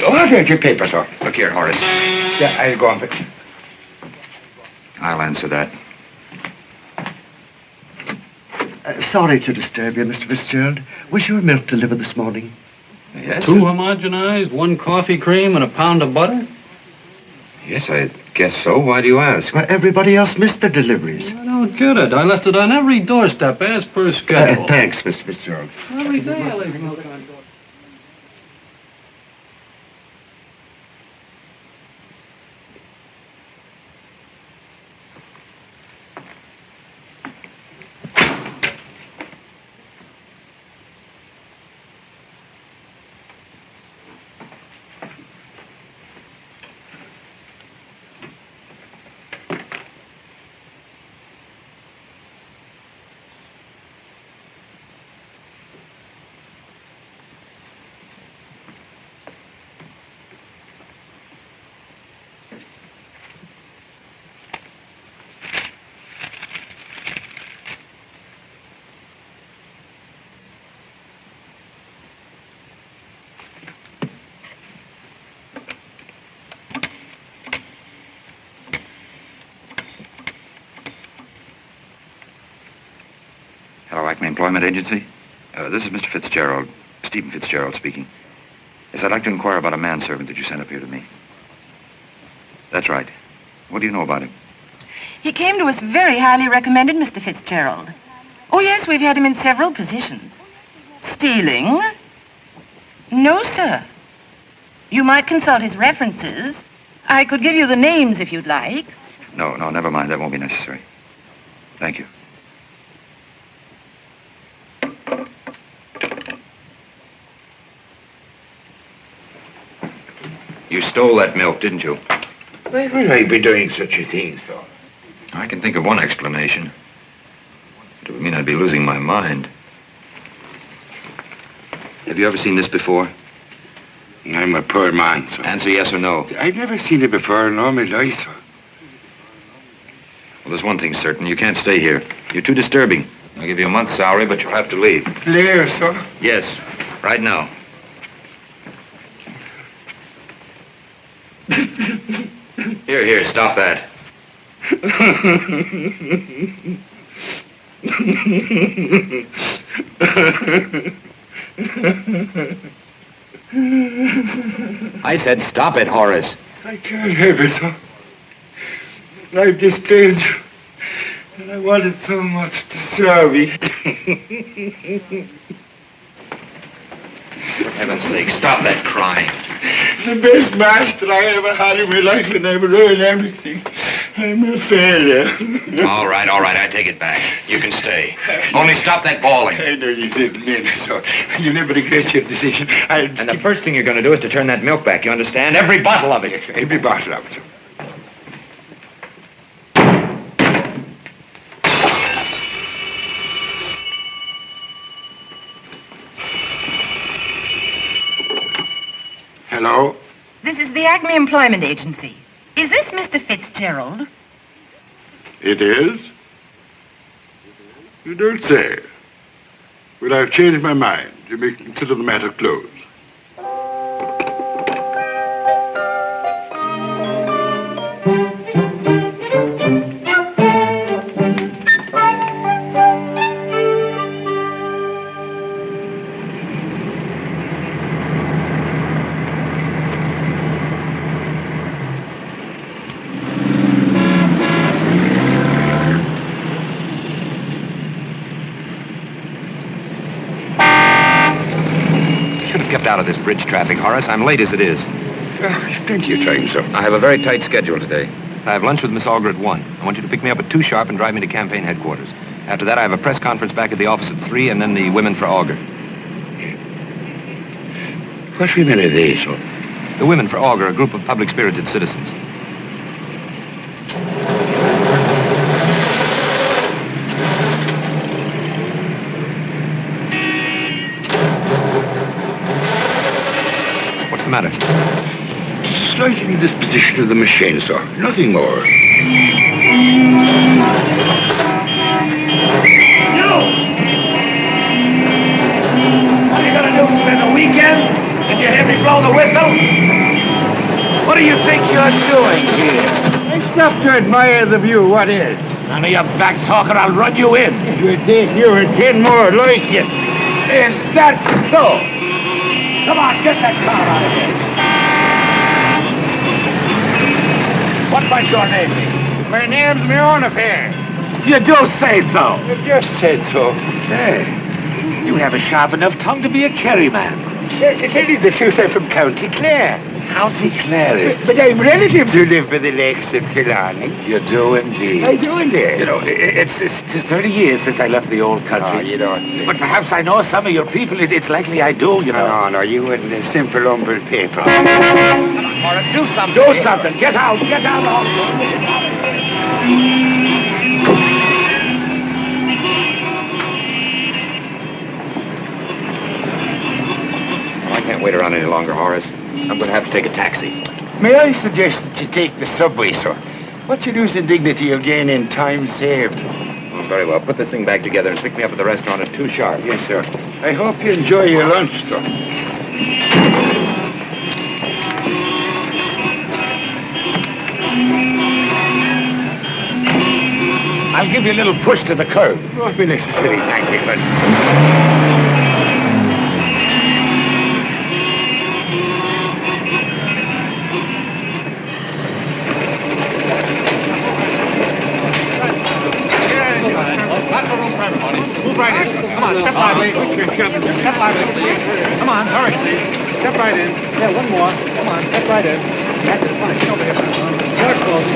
Oh, there's your paper, sir. Look here, Horace. Yeah, I'll go on with it. I'll answer that. Sorry to disturb you, Mr. Fitzgerald. Was your milk delivered this morning? Yes. 2 homogenized, 1 coffee cream, and a pound of butter? Yes, I guess so. Why do you ask? Well, everybody else missed their deliveries. I don't get it. I left it on every doorstep as per schedule. Thanks, Mr. Fitzgerald. Every day I leave milk on door. Acme Employment Agency? This is Mr. Fitzgerald, Stephen Fitzgerald speaking. Yes, I'd like to inquire about a manservant that you sent up here to me. That's right. What do you know about him? He came to us very highly recommended, Mr. Fitzgerald. Oh, yes, we've had him in several positions. Stealing? No, sir. You might consult his references. I could give you the names if you'd like. No, never mind. That won't be necessary. Thank you. You stole that milk, didn't you? Why would I be doing such a thing, sir? I can think of one explanation. It would mean I'd be losing my mind. Have you ever seen this before? I'm a poor man, sir. Answer yes or no. I've never seen it before in all my life, sir. Well, there's one thing certain. You can't stay here. You're too disturbing. I'll give you a month's salary, but you'll have to leave. Leia, sir? Yes, right now. Here, stop that. I said stop it, Horace. I can't have it, sir. I've displayed you, and I wanted so much to serve you. For heaven's sake, stop that crying. The best master I ever had in my life, and I've ruined everything. I'm a failure. All right, I take it back. You can stay. Only stop that bawling. I know you didn't mean it, sir. You'll never regret your decision. And the first thing you're going to do is to turn that milk back, you understand? Every bottle of it. Every bottle of it. Hello? This is the Acme Employment Agency. Is this Mr. Fitzgerald? It is? You don't say. Well, I've changed my mind. You may consider the matter closed. Out of this bridge traffic, Horace. I'm late as it is. There's plenty of time, sir. I have a very tight schedule today. I have lunch with Miss Auger at 1. I want you to pick me up at 2 sharp and drive me to campaign headquarters. After that, I have a press conference back at the office at 3, and then the women for Auger. What women are they, sir? The women for Auger, a group of public-spirited citizens. Matter? Slight indisposition of the machine, sir. Nothing more. You! What are you gonna do, spend the weekend? Did you hear me blow the whistle? What do you think you're doing here? I stopped to admire the view. What is? None of your back talking, I'll run you in. You did. You and 10 more like you. Is that so? Come on, get that car out of here. What might your name be? My name's my own affair. You do say so. You just said so. Say, you have a sharp enough tongue to be a Kerry man. To tell you the truth, I'm from County Clare. County Clare is... But I'm relatives who live by the lakes of Killarney. You do indeed. I do indeed. You know, it's 30 years since I left the old country. Oh, you don't. But perhaps I know some of your people. It's likely I do, you know. No, you wouldn't. A simple, humble people. Horace, do something. Do something. Get out. Get out of I can't wait around any longer, Horace. I'm going to have to take a taxi. May I suggest that you take the subway, sir? What you lose in dignity, you'll gain in time saved. Oh, very well. Put this thing back together and pick me up at the restaurant at 2 sharp. Yes, sir. I hope you enjoy your lunch, sir. I'll give you a little push to the curb. Won't be necessary, thank you, but... Lots of room for everybody. Move right in. Come on, step lively. Step lively, please. Come on, hurry, please. Step right in. Yeah, one more. Come on, step right in. That's it. Fine. Get over here. Door closed.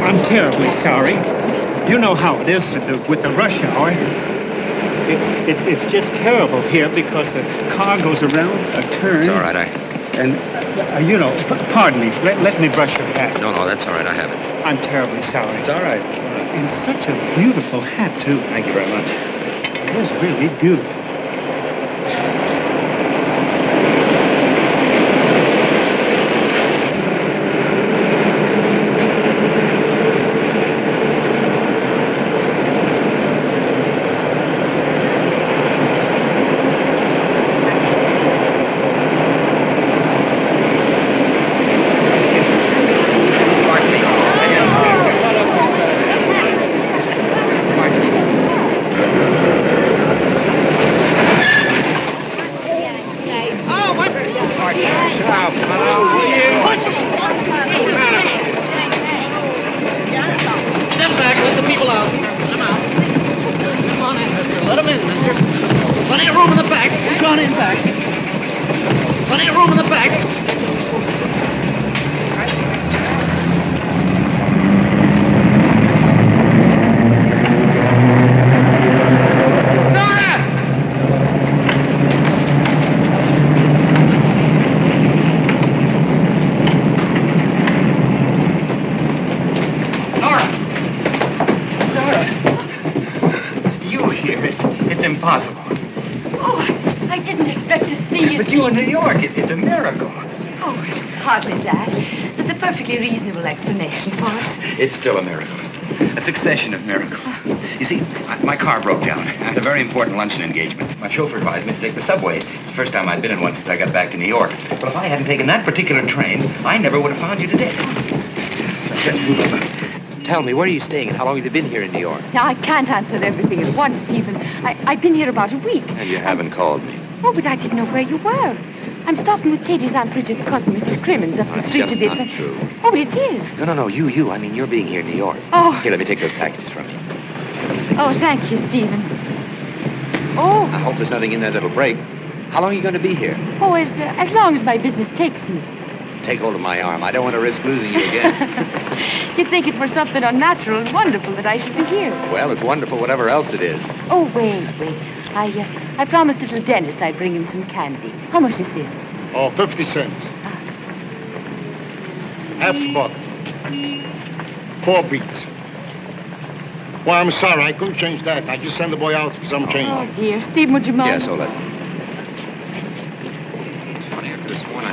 I'm terribly sorry. You know how it is with the rush hour. It's just terrible here because the car goes around a turn. It's all right, you know, pardon me. Let me brush your hat. No, that's all right. I have it. I'm terribly sorry. It's all right. It's all right. And such a beautiful hat, too. Thank you very much. It was really beautiful. Explanation for it. It's still a miracle. A succession of miracles. You see, my car broke down. I had a very important luncheon engagement. My chauffeur advised me to take the subway. It's the first time I'd been in one since I got back to New York. But if I hadn't taken that particular train, I never would have found you today. So just move over. Tell me, where are you staying and how long have you been here in New York? Now, I can't answer everything at once, Stephen. I've been here about a week. And you haven't called me. Oh, but I didn't know where you were. I'm stopping with Katie's Aunt Bridget's cousin, Mrs. Crimmins, up the street a bit. That's not true. Oh, but it is. No, you. I mean, you're being here in New York. Oh. Here, let me take those packages from you. Oh, thank you, Stephen. Oh. I hope there's nothing in that that'll break. How long are you going to be here? Oh, as long as my business takes me. Take hold of my arm. I don't want to risk losing you again. You'd think it were something unnatural and wonderful that I should be here. Well, it's wonderful, whatever else it is. Oh, wait. I promised little Dennis I'd bring him some candy. How much is this? Oh, 50 cents. Half the bottle. 4 beats. Well, I'm sorry. I couldn't change that. I just sent the boy out for some change. Oh, dear. Stephen, would you mind? Yes, Ola. It's funny, after this one,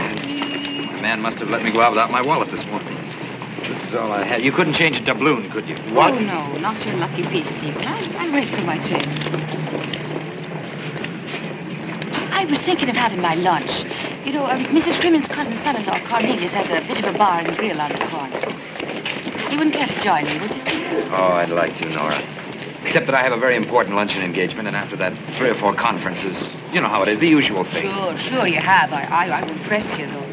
the man must have let me go out without my wallet this morning. This is all I had. You couldn't change it to doubloon, could you? What? Oh, no. Not your lucky piece, Stephen. I'll wait for my change. I was thinking of having my lunch. You know, Mrs. Crimmins' cousin son-in-law, Cornelius, has a bit of a bar and grill on the corner. You wouldn't care to join me, would you, Stephen? Oh, I'd like to, Nora. Except that I have a very important luncheon engagement, and after that, 3 or 4 conferences. You know how it is, the usual thing. Sure you have. I won't press you, though.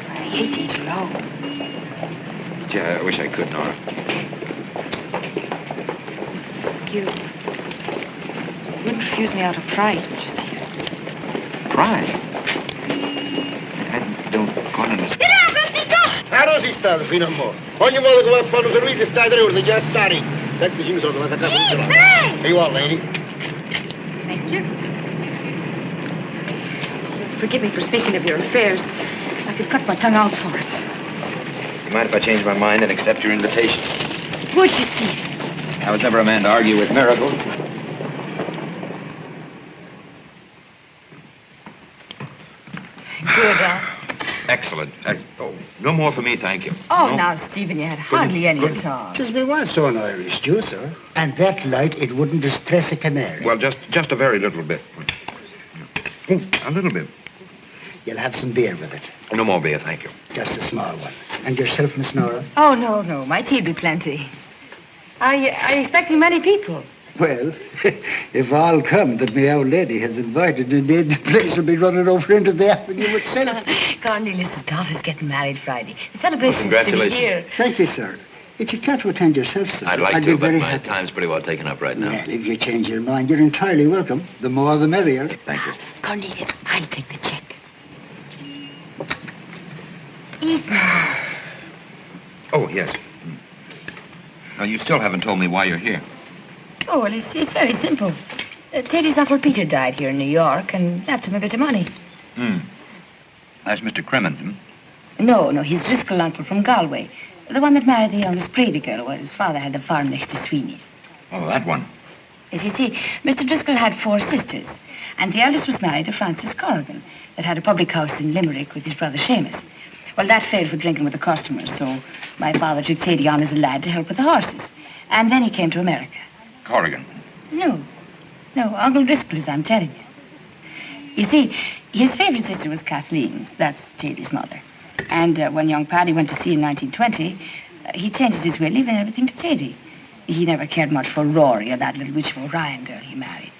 I hate to eat alone. Gee, I wish I could, Nora. You wouldn't refuse me out of pride, would you, Stephen? Pride? I don't quite understand. Caro si sta, fino a mo'. Ogni volta che va a fare un servizio stai 3 ore, già stari. Let's see, so that Here you are, lady. Thank you. Forgive me for speaking of your affairs. I could cut my tongue out for it. You mind if I change my mind and accept your invitation? Would you, Stephen? I was never a man to argue with miracles. Good, Excellent. Oh, no more for me, thank you. Oh, No. now, Stephen, you had hardly any at all. Tis we want so an Irish stew, sir. And that light, it wouldn't distress a canary. Well, just a very little bit. Oh, a little bit. You'll have some beer with it. No more beer, thank you. Just a small one. And yourself, Miss Nora? Oh, no. My tea'll be plenty. Are you expecting many people? Well, if all come that my old lady has invited, then the place will be running over into the avenue itself. Cornelius' daughter's getting married Friday. The celebration's to be Congratulations. here. Thank you, sir. If you care to attend yourself, sir, I'd like I'd to, be but very my happy. time's pretty well taken up right now. Well, if you change your mind, you're entirely welcome. The more, the merrier. Thank you. Cornelius, I'll take the check. Oh, yes. Now, you still haven't told me why you're here. Oh, well, it's very simple. Teddy's Uncle Peter died here in New York and left him a bit of money. That's Mr. Cremont, No, his Driscoll uncle from Galway. The one that married the youngest Brady girl while his father had the farm next to Sweeney's. Oh, that one. As you see, Mr. Driscoll had 4 sisters, and the eldest was married to Francis Corrigan, that had a public house in Limerick with his brother Seamus. Well, that failed for drinking with the customers, so my father took Teddy on as a lad to help with the horses. And then he came to America. Corrigan. No, Uncle Driscoll is, I'm telling you. You see, his favorite sister was Kathleen. That's Teddy's mother. And when young Paddy went to sea in 1920, he changed his will, leaving everything to Teddy. He never cared much for Rory or that little witch of Orion girl he married.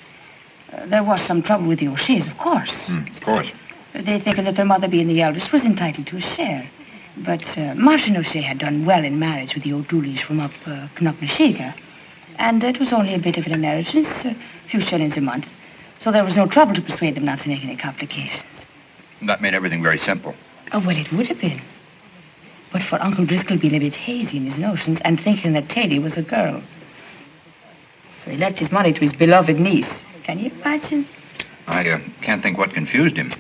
There was some trouble with the O'Sheas, of course. Of course. They thinking that their mother, being the eldest, was entitled to a share. But Martin O'Shea had done well in marriage with the O'Dooleys from up Knocknashiga. And it was only a bit of an inheritance, a few shillings a month. So there was no trouble to persuade them not to make any complications. That made everything very simple. Oh, well, it would have been. But for Uncle Driscoll being a bit hazy in his notions and thinking that Teddy was a girl. So he left his money to his beloved niece. Can you imagine? I can't think what confused him.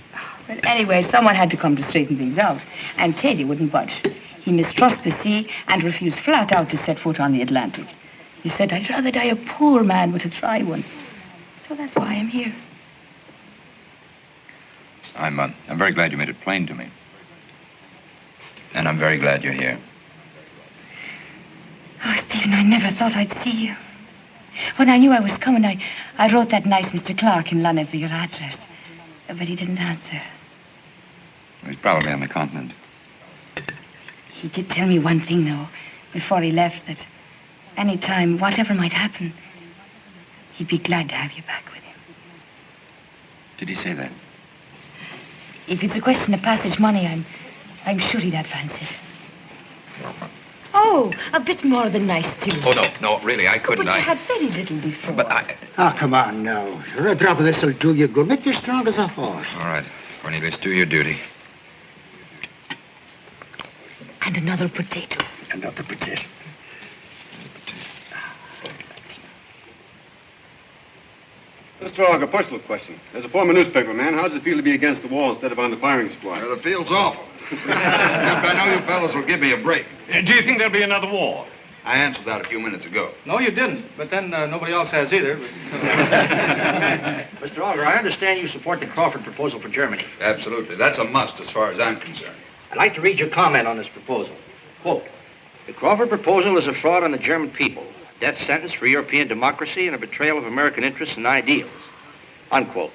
Well, anyway, someone had to come to straighten things out. And Teddy wouldn't budge. He mistrusted the sea and refused flat out to set foot on the Atlantic. He said, I'd rather die a poor man but to try one. So that's why I'm here. I'm very glad you made it plain to me. And I'm very glad you're here. Oh, Stephen, I never thought I'd see you. When I knew I was coming, I wrote that nice Mr. Clark in London for your address. But he didn't answer. He's probably on the continent. He did tell me one thing, though, before he left, that any time, whatever might happen, he'd be glad to have you back with him. Did he say that? If it's a question of passage money, I'm sure he'd advance it. Oh, a bit more than nice, too. Oh, no, really, I couldn't. But you had very little before. But I... Oh, come on now. A drop of this will do you good. Make you strong as a horse. All right, Cornelius, do your duty. And another potato. Another potato. Mr. Ogg, a personal question. As a former newspaper man, how does it feel to be against the wall instead of on the firing squad? Well, it feels awful. I know you fellas will give me a break. Do you think there'll be another war? I answered that a few minutes ago. No, you didn't. But then nobody else has either. Mr. Auger, I understand you support the Crawford proposal for Germany. Absolutely. That's a must as far as I'm concerned. I'd like to read your comment on this proposal. Quote, the Crawford proposal is a fraud on the German people, a death sentence for European democracy, and a betrayal of American interests and ideals. Unquote.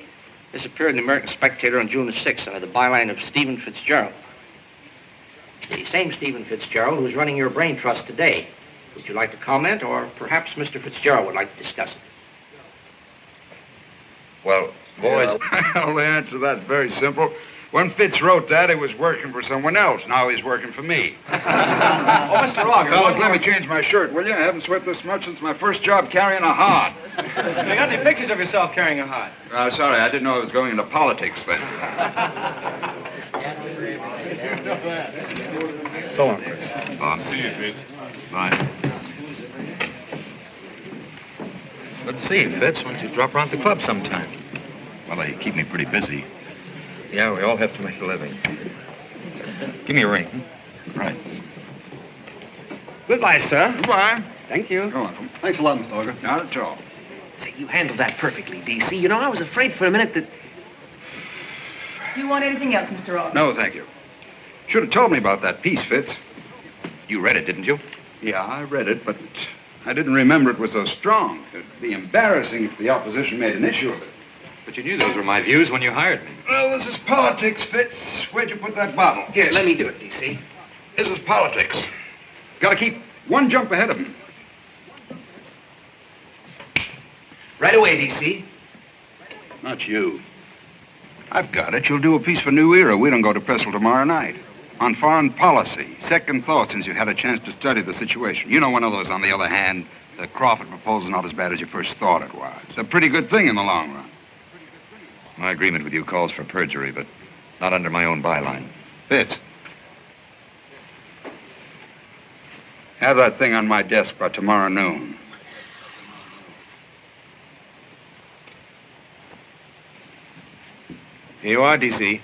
This appeared in the American Spectator on June the 6th under the byline of Stephen Fitzgerald. The same Stephen Fitzgerald who's running your brain trust today. Would you like to comment, or perhaps Mr. Fitzgerald would like to discuss it? Well, boys, well, the answer to that's very simple. When Fitz wrote that, he was working for someone else. Now he's working for me. Oh, Mr. Auger. Fellas, let me change my shirt, will you? I haven't sweat this much since my first job carrying a hod. You got any pictures of yourself carrying a hod? Sorry, I didn't know I was going into politics then. So long, Chris. See you, Fitz. Bye. Good to see you, Fitz. Why don't you drop around the club sometime? Well, they keep me pretty busy. Yeah, we all have to make a living. Give me a ring. Right. Goodbye, sir. Goodbye. Thank you. You're welcome. Thanks a lot, Mr. Auger. Not at all. Say, you handled that perfectly, D.C. You know, I was afraid for a minute that... Do you want anything else, Mr. Auger? No, thank you. Should have told me about that piece, Fitz. You read it, didn't you? Yeah, I read it, but I didn't remember it was so strong. It'd be embarrassing if the opposition made an issue of it. But you knew those were my views when you hired me. Well, this is politics, Fitz. Where'd you put that bottle? Here, let me do it, DC. This is politics. Gotta keep one jump ahead of him. Right away, DC. Not you. I've got it. You'll do a piece for New Era. We don't go to press till tomorrow night. On foreign policy. Second thought since you've had a chance to study the situation. You know one of those, on the other hand. The Crawford proposal's not as bad as you first thought it was. It's a pretty good thing in the long run. My agreement with you calls for perjury, but not under my own byline. Fitz. Have that thing on my desk by tomorrow noon. Here you are, DC.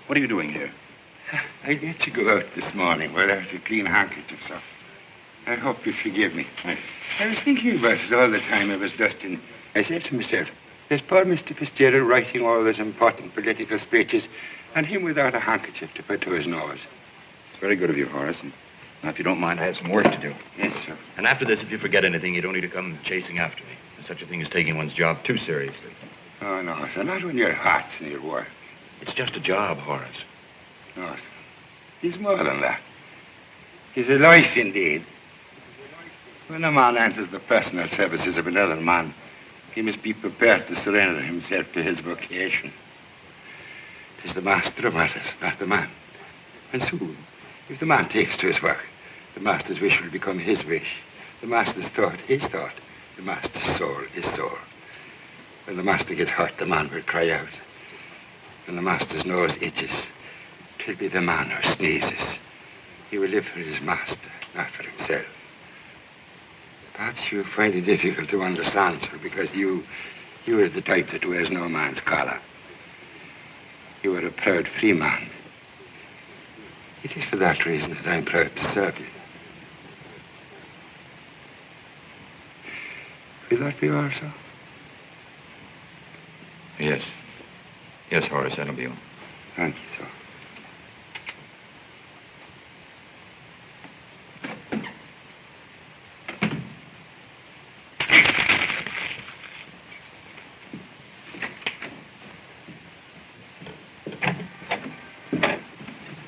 What are you doing here? I let you go out this morning without a clean handkerchief, sir. I hope you forgive me. I was thinking about it all the time I was dusting. I said to myself, there's poor Mr. Fitzgerald writing all those important political speeches, and him without a handkerchief to put to his nose. It's very good of you, Horace. And now, if you don't mind, I have some work to do. Yes, sir. And after this, if you forget anything, you don't need to come chasing after me. There's such a thing as taking one's job too seriously. Oh, no, sir. Not when your heart's near work. It's just a job, Horace. No, sir. He's more than that. He's a life, indeed. When a man enters the personal services of another man, he must be prepared to surrender himself to his vocation. It is the master who matters, not the man. And soon, if the man takes to his work, the master's wish will become his wish. The master's thought, his thought. The master's soul, his soul. When the master gets hurt, the man will cry out. When the master's nose itches, it will be the man who sneezes. He will live for his master, not for himself. Perhaps you find it difficult to understand, sir, because you are the type that wears no man's collar. You are a proud free man. It is for that reason that I'm proud to serve you. Will that be all, sir? Yes. Yes, Horace, that'll be all. Thank you, sir.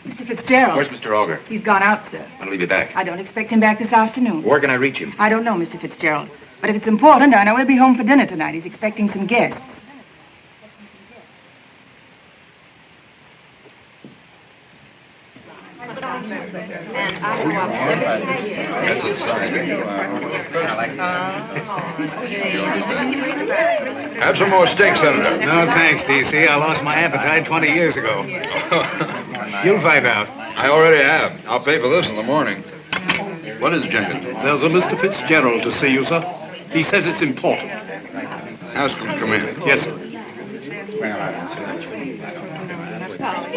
Mr. Fitzgerald. Where's Mr. Auger? He's gone out, sir. When'll he be back? I don't expect him back this afternoon. Where can I reach him? I don't know, Mr. Fitzgerald. But if it's important, I know he'll be home for dinner tonight. He's expecting some guests. Have some more steak, Senator. No, thanks, D.C. I lost my appetite 20 years ago. You'll find out. I already have. I'll pay for this in the morning. What is it, Jenkins? There's a Mr. Fitzgerald to see you, sir. He says it's important. Ask him to come in. Yes, sir.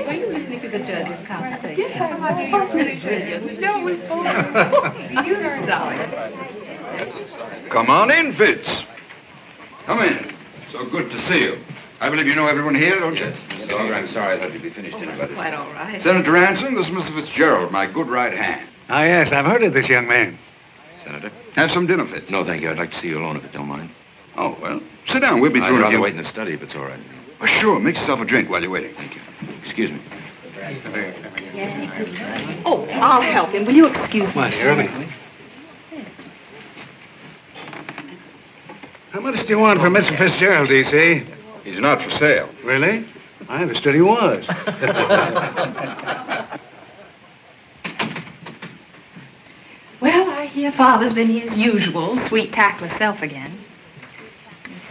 Were you listening to the judge's conversation? Yes, I was. Wasn't it brilliant? No, it's so Darling. Come on in, Fitz. Come in. So good to see you. I believe you know everyone here, don't you? Yes. Mr. Auger, I'm sorry. I thought you'd be finished dinner by this Quite time. all right. Senator Anson, this is Mr. Fitzgerald, my good right hand. Ah, yes, I've heard of this young man. Senator? Have some dinner, Fitz. No, thank you. I'd like to see you alone if you don't mind. Oh, well, sit down. We'll be through I'd in a rather few- wait in the study if it's all right. Oh, sure. Make yourself a drink while you're waiting. Thank you. Excuse me. Oh, I'll help him. Will you excuse me? Why, hear me. How much do you want for Mr. Fitzgerald, D.C.? He's not for sale. Really? I understood he was. Well, I hear Father's been his usual sweet, tactless self again.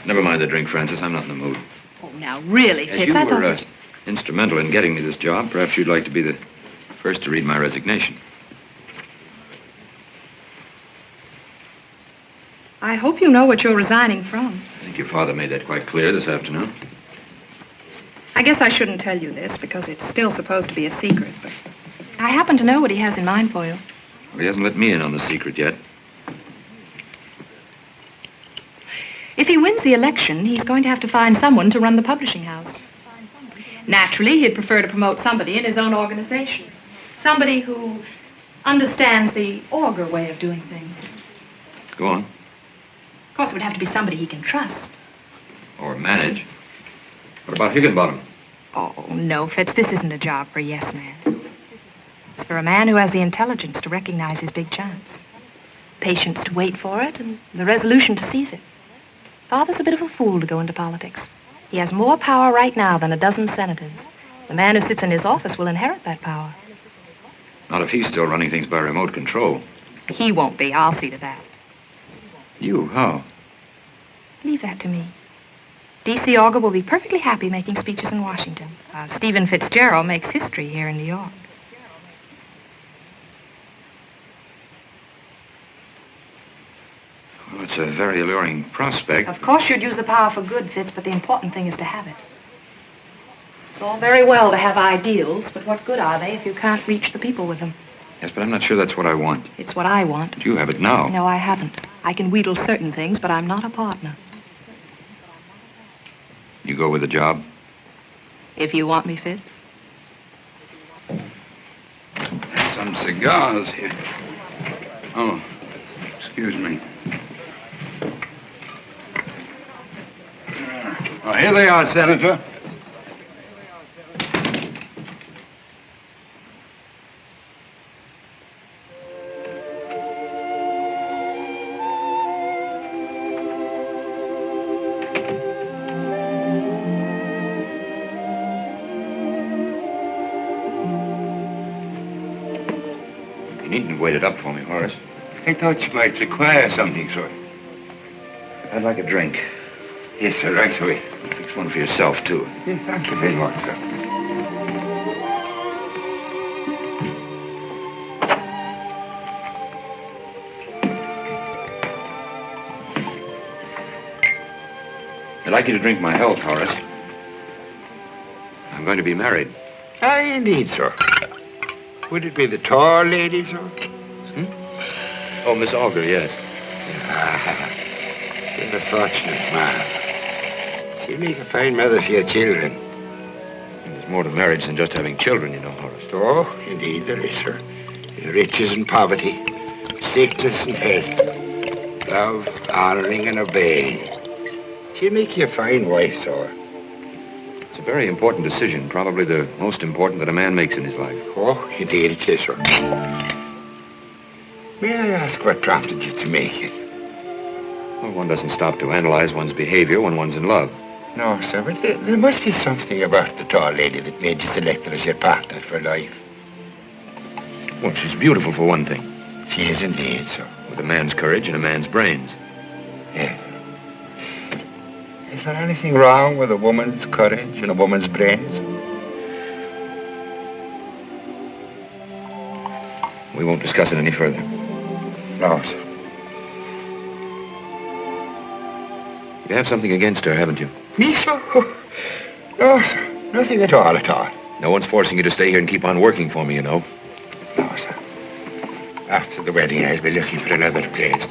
Never mind the drink, Francis. I'm not in the mood. Oh, now, really, As Fitz, you I were thought... instrumental in getting me this job. Perhaps you'd like to be the first to read my resignation. I hope you know what you're resigning from. I think your father made that quite clear this afternoon. I guess I shouldn't tell you this because it's still supposed to be a secret, but I happen to know what he has in mind for you. Well, he hasn't let me in on the secret yet. If he wins the election, he's going to have to find someone to run the publishing house. Naturally, he'd prefer to promote somebody in his own organization. Somebody who understands the auger way of doing things. Go on. Of course, it would have to be somebody he can trust. Or manage. What about Higginbottom? Oh, no, Fitz, this isn't a job for a yes man. It's for a man who has the intelligence to recognize his big chance. Patience to wait for it, and the resolution to seize it. Father's a bit of a fool to go into politics. He has more power right now than a dozen senators. The man who sits in his office will inherit that power. Not if he's still running things by remote control. He won't be. I'll see to that. You? How? Leave that to me. D.C. Auger will be perfectly happy making speeches in Washington. Stephen Fitzgerald makes history here in New York. Well, it's a very alluring prospect. Of course you'd use the power for good, Fitz, but the important thing is to have it. It's all very well to have ideals, but what good are they if you can't reach the people with them? Yes, but I'm not sure that's what I want. It's what I want. You have it now. No, I haven't. I can wheedle certain things, but I'm not a partner. You go with the job? If you want me, Fitz. Some cigars here. Oh, excuse me. Oh, here they are, Senator. You needn't wait it up for me, Horace. I thought you might require something, sir. I'd like a drink. Yes, sir, right away. Fix one for yourself, too. Yes, thank you very much, sir. I'd like you to drink my health, Horace. I'm going to be married. Aye, indeed, sir. Would it be the tall lady, sir? Oh, Miss Auger, yes. You're a fortunate man. She'll make a fine mother for your children. There's more to marriage than just having children, you know, Horace. Oh, indeed there is, sir. There's riches and poverty, sickness and health, love, honoring and obeying. She'll make you a fine wife, sir. It's a very important decision, probably the most important that a man makes in his life. Oh, indeed it is, sir. May I ask what prompted you to make it? Well, one doesn't stop to analyze one's behavior when one's in love. No, sir, but there must be something about the tall lady that made you select her as your partner for life. Well, she's beautiful, for one thing. She is indeed, sir. With a man's courage and a man's brains. Yeah. Is there anything wrong with a woman's courage and a woman's brains? We won't discuss it any further. No, sir. You have something against her, haven't you? Me, sir? No, sir. Nothing at all, at all. No one's forcing you to stay here and keep on working for me, you know. No, sir. After the wedding, I'll be looking for another place.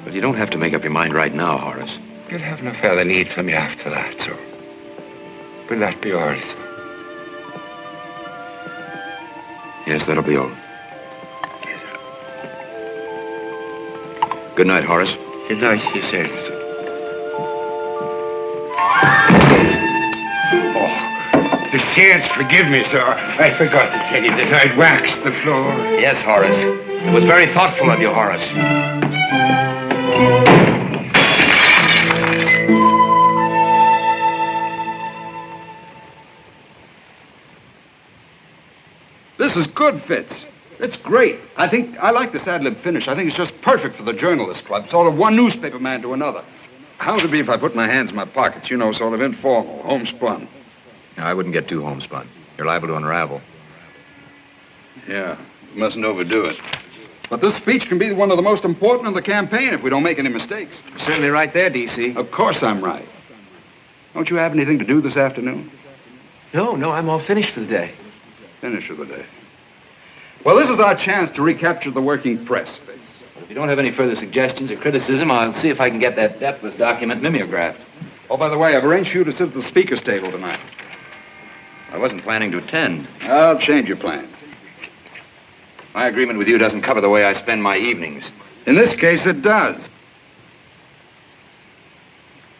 But you don't have to make up your mind right now, Horace. You'll have no further need for me after that, sir. Will that be all, sir? Yes, that'll be all. Good night, Horace. Good night to yourself, sir. Oh, the saints forgive me, sir. I forgot to tell you that I'd waxed the floor. Yes, Horace. It was very thoughtful of you, Horace. This is good, Fitz. It's great. I like this ad-lib finish. I think it's just perfect for the journalist club. Sort of one newspaper man to another. How would it be if I put my hands in my pockets? You know, sort of informal, homespun. Now, I wouldn't get too homespun. You're liable to unravel. Yeah, you mustn't overdo it. But this speech can be one of the most important in the campaign if we don't make any mistakes. You're certainly right there, D.C. Of course I'm right. Don't you have anything to do this afternoon? No, I'm all finished for the day. Finish for the day. Well, this is our chance to recapture the working press. If you don't have any further suggestions or criticism, I'll see if I can get that deathless document mimeographed. Oh, by the way, I've arranged for you to sit at the speaker's table tonight. I wasn't planning to attend. I'll change your plans. My agreement with you doesn't cover the way I spend my evenings. In this case, it does.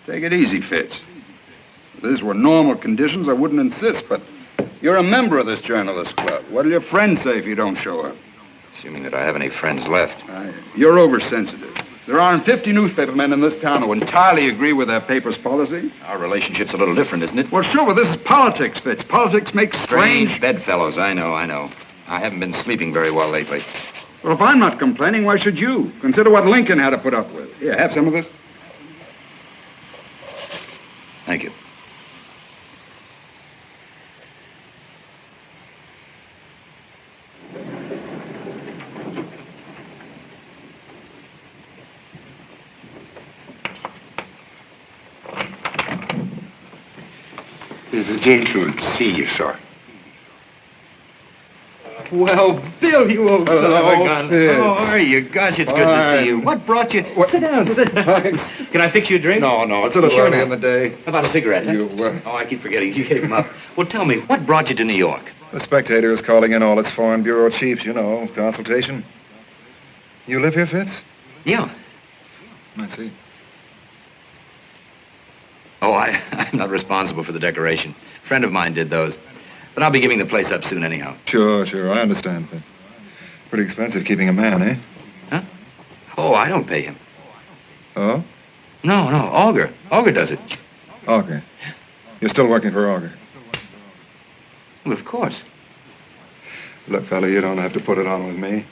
Take it easy, Fitz. If these were normal conditions, I wouldn't insist, but you're a member of this journalist club. What'll your friends say if you don't show up? Assuming that I have any friends left. You're oversensitive. There aren't 50 newspaper men in this town who entirely agree with their paper's policy. Our relationship's a little different, isn't it? Well, sure, but this is politics, Fitz. Politics makes strange bedfellows. I know. I haven't been sleeping very well lately. Well, if I'm not complaining, why should you? Consider what Lincoln had to put up with. Here, have some of this. Thank you. There's a gentleman to see you, sir. Well, Bill, you old son of a gun. Fitz. How are you? Gosh, it's good to see you. What brought you? Sit down. Thanks. Can I fix you a drink? No, it's a little early in the day. How about a cigarette? Huh? You, Oh, I keep forgetting. You gave him up. Well, tell me, what brought you to New York? The Spectator is calling in all its foreign bureau chiefs, you know, consultation. You live here, Fitz? Yeah. I see. Oh, I'm not responsible for the decoration. A friend of mine did those. But I'll be giving the place up soon anyhow. Sure, I understand, Fitz. Pretty expensive keeping a man, eh? Huh? Oh, I don't pay him. Oh? No, Auger. Auger does it. Auger. You're still working for Auger? Well, of course. Look, fella, you don't have to put it on with me.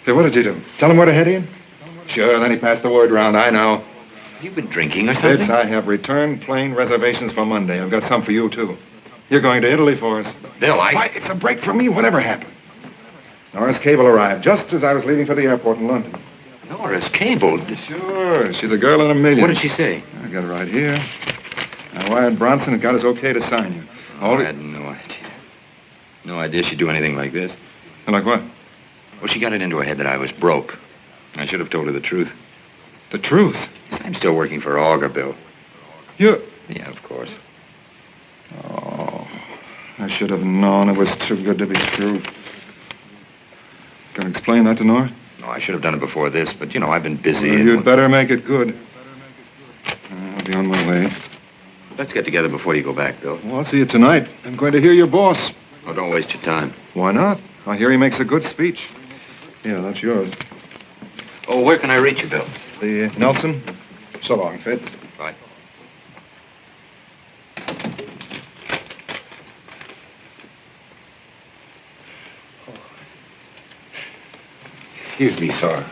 Say, what did you do? Tell him where to head in? Sure, then he passed the word round, I know. You've been drinking or something? Fitz, I have return plane reservations for Monday. I've got some for you, too. You're going to Italy for us. Bill, Why, it's a break for me, whatever happened. Norris Cable arrived just as I was leaving for the airport in London. Norris Cable? Sure, she's a girl in a million. What did she say? I got it right here. I wired Bronson and got his okay to sign you. I had no idea. No idea she'd do anything like this. Like what? Well, she got it into her head that I was broke. I should have told her the truth. The truth? Yes, I'm still working for Auger, Bill. You? Yeah, of course. Oh, I should have known it was too good to be true. Can I explain that to Nora? No, I should have done it before this, but, you know, I've been busy. Well, you'd better make it good. I'll be on my way. Let's get together before you go back, Bill. Well, I'll see you tonight. I'm going to hear your boss. Oh, don't waste your time. Why not? I hear he makes a good speech. Yeah, that's yours. Oh, where can I reach you, Bill? The Nelson. So long, Fitz. Bye. Excuse me, sir.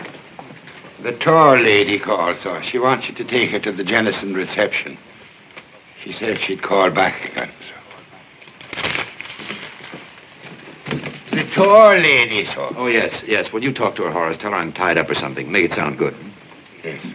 The tall lady called, sir. She wants you to take her to the Jennison reception. She said she'd call back again, sir. The tall lady, sir. Oh, yes. Well, you talk to her, Horace. Tell her I'm tied up or something. Make it sound good. Yes, sir.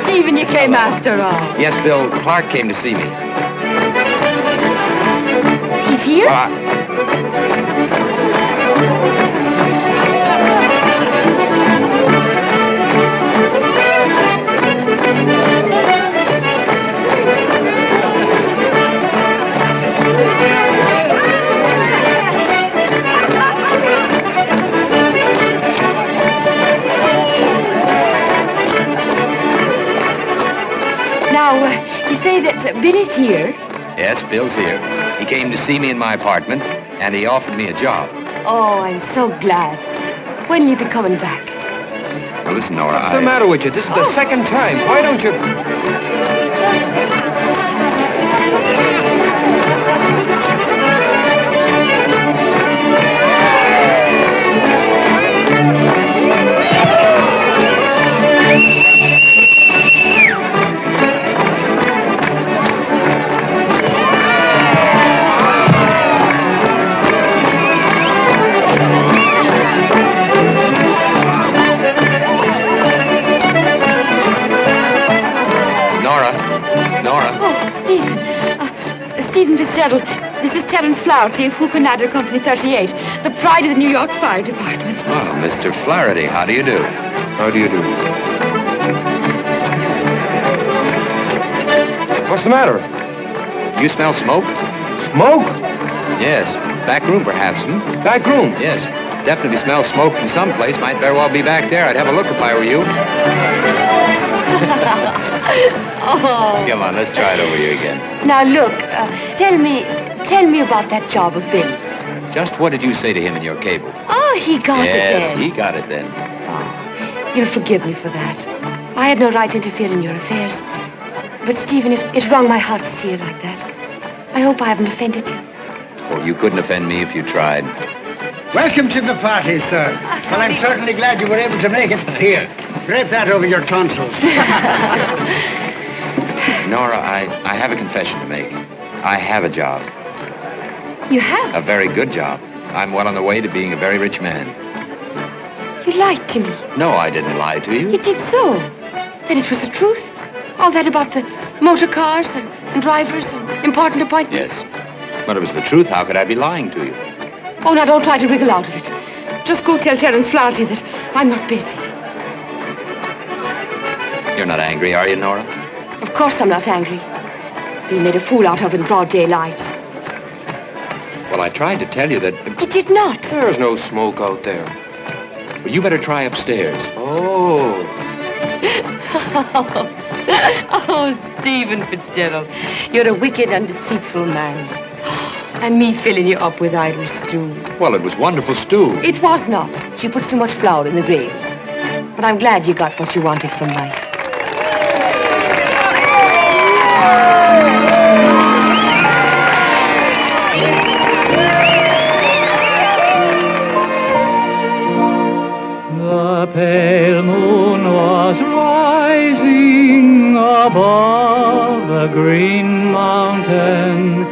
Stephen, you came after all. Yes, Bill. Clark came to see me. He's here? Now, you say that Billy's here? Yes, Bill's here. He came to see me in my apartment, and he offered me a job. Oh, I'm so glad. When will you be coming back? Now, listen, Nora, What's the matter with you? This is the second time. Why don't you... Stephen Fitzgerald, this is Terence Flaherty of Hooker Nadder Company 38, the pride of the New York Fire Department. Oh, Mr. Flaherty, how do you do? How do you do? What's the matter? You smell smoke? Smoke? Yes. Back room, perhaps, Back room? Yes. Definitely smell smoke from someplace. Might very well be back there. I'd have a look if I were you. Oh. Come on, let's try it over here again. Now, look, tell me about that job of Billy's. Just what did you say to him in your cable? Oh, he got it then. Yes, he got it then. Oh, you'll forgive me for that. I had no right to interfere in your affairs. But, Stephen, it wrung my heart to see you like that. I hope I haven't offended you. Oh, you couldn't offend me if you tried. Welcome to the party, sir. Well, I'm certainly glad you were able to make it. Here, drape that over your tonsils. Nora, I have a confession to make. I have a job. You have? A very good job. I'm well on the way to being a very rich man. You lied to me. No, I didn't lie to you. You did so. Then it was the truth. All that about the motor cars and drivers and important appointments. Yes. But it was the truth. How could I be lying to you? Oh, now don't try to wriggle out of it. Just go tell Terence Flaherty that I'm not busy. You're not angry, are you, Nora? Of course I'm not angry. Being made a fool out of in broad daylight. Well, I tried to tell you that... You did not. There's no smoke out there. Well, you better try upstairs. Oh. Oh, Stephen Fitzgerald. You're a wicked and deceitful man. And me filling you up with Irish stew. Well, it was wonderful stew. It was not. She puts too much flour in the gravy. But I'm glad you got what you wanted from life. The pale moon was rising above the green mountain.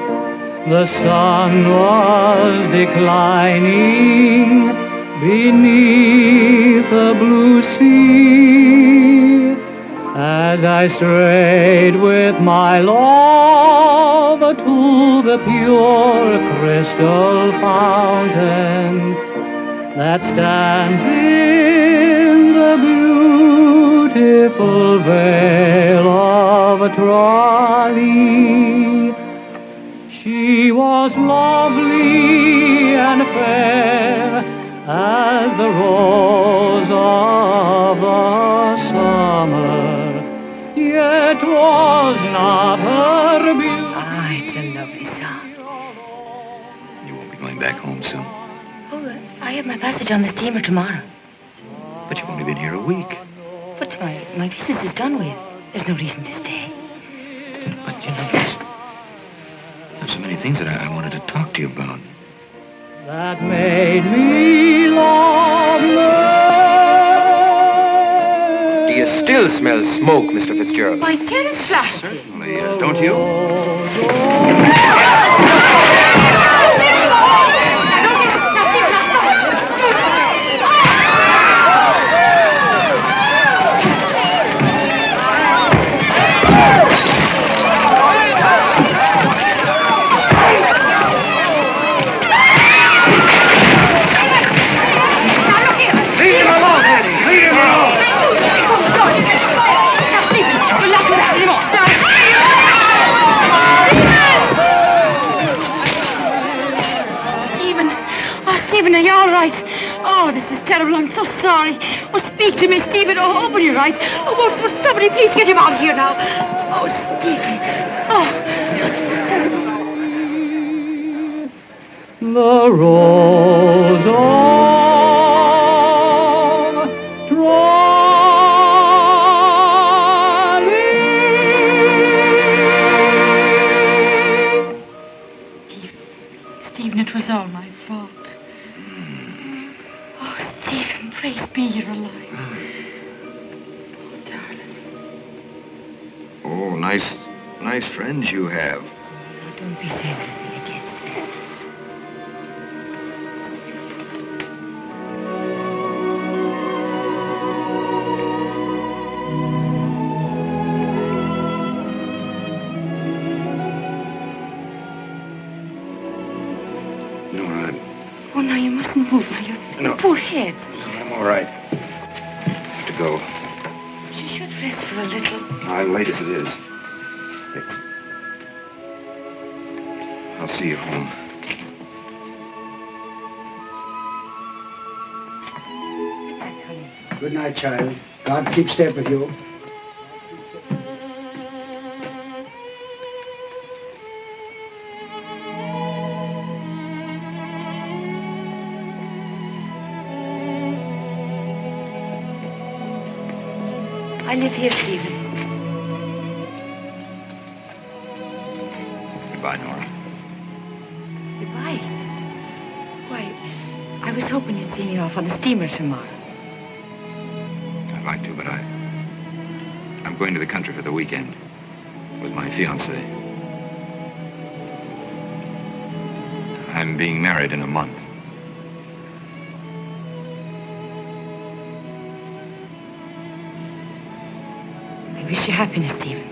The sun was declining beneath the blue sea. As I strayed with my love to the pure crystal fountain that stands in the beautiful vale of Tralee. She was lovely and fair as the rose of the summer, yet was not her beauty. Ah, it's a lovely song. You won't be going back home soon. Oh, I have my passage on the steamer tomorrow. But you've only been here a week. But my business is done with. There's no reason to stay. But, you know, there's so many things that I wanted to talk to you about. That made me love her. Do you still smell smoke, Mr. Fitzgerald? Why, Terence Flaherty. Certainly, don't you? Stephen, are you all right? Oh, this is terrible. I'm so sorry. Oh, speak to me, Stephen. Oh, open your eyes. Oh, won't somebody please get him out of here now? Oh, Stephen. Oh, this is terrible. The rose of nice friends you have. Don't be saying anything against that. Oh, no, you mustn't move now. Your poor head, Steve. I'm all right. I have to go. You should rest for a little. I'm late as it is. I'll see you home. Good night, child. God keep step with you. I live here, Stephen. Goodbye, Nora. Goodbye. Why, I was hoping you'd see me off on the steamer tomorrow. I'd like to, but I'm going to the country for the weekend with my fiancée. I'm being married in a month. I wish you happiness, Stephen.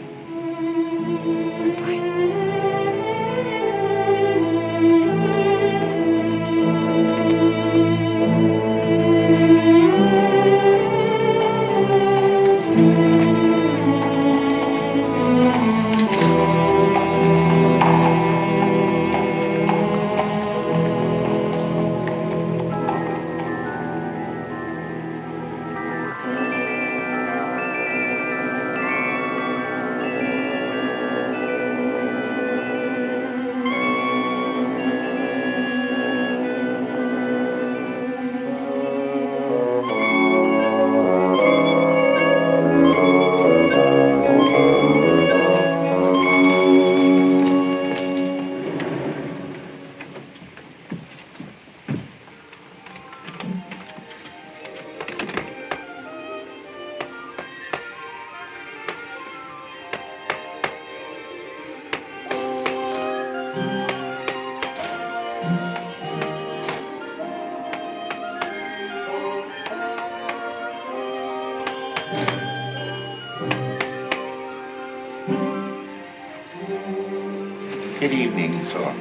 Good evening, sir.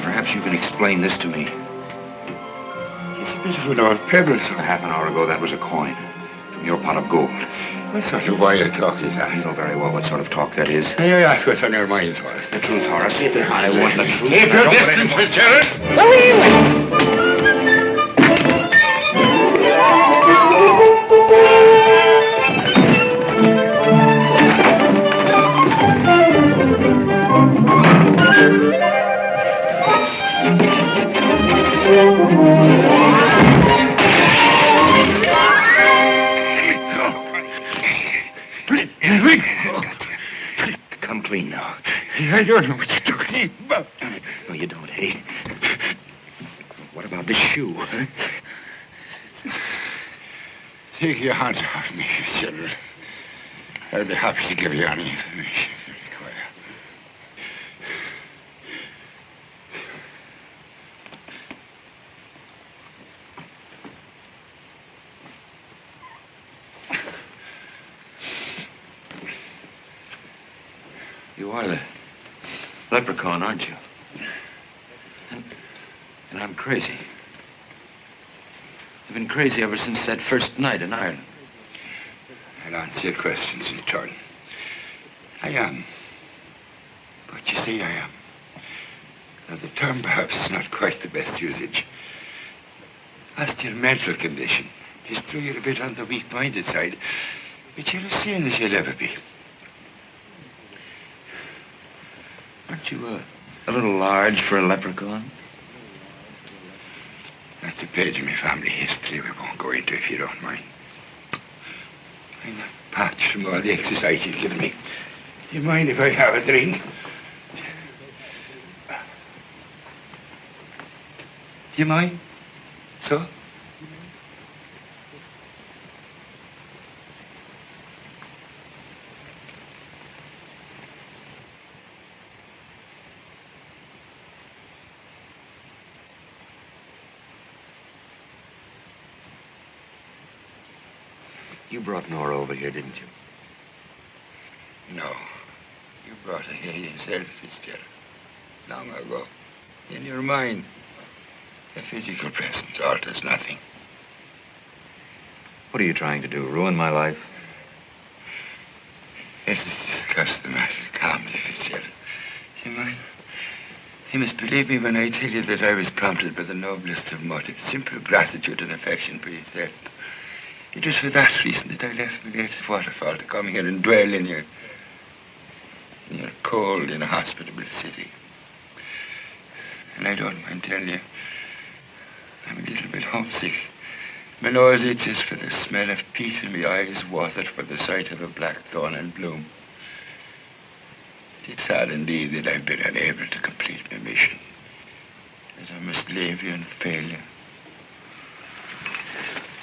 Perhaps you can explain this to me. It's a beautiful old pebble, sir. Half an hour ago, that was a coin from your pot of gold. What sort of wild talk is that? You know very well what sort of talk that is. May I ask what's on your mind, Horace? The truth, Horace. I want the truth. Keep your distance, Fitzgerald. Come clean now. I don't know what you're talking about. No, you don't, eh? What about this shoe, huh? Take your hands off me, Fitzgerald. I'll be happy to give you any information you require. You are the leprechaun, aren't you? And I'm crazy. I've been crazy ever since that first night in Ireland. I'll answer your questions in turn. I am. But you see, I am. Now, the term perhaps is not quite the best usage. As to your mental condition, it's true you're a bit on the weak-minded side, but you're as sane as you'll ever be. Aren't you a little large for a leprechaun? That's a page of my family history we won't go into if you don't mind. I'm not parched from all the exercise you've given me. Do you mind if I have a drink? Do you mind? So? You brought Nora over here, didn't you? No. You brought her here yourself, Fitzgerald. Long ago. In your mind. A physical presence alters nothing. What are you trying to do? Ruin my life? Let us discuss the matter calmly, Fitzgerald. You must believe me when I tell you that I was prompted by the noblest of motives, simple gratitude and affection for yourself. It was for that reason that I left my native waterfall to come here and dwell in your cold, inhospitable city. And I don't mind telling you, I'm a little bit homesick. My nose itches for the smell of peat and my eyes watered for the sight of a blackthorn in bloom. It's sad indeed that I've been unable to complete my mission. That I must leave you and fail you.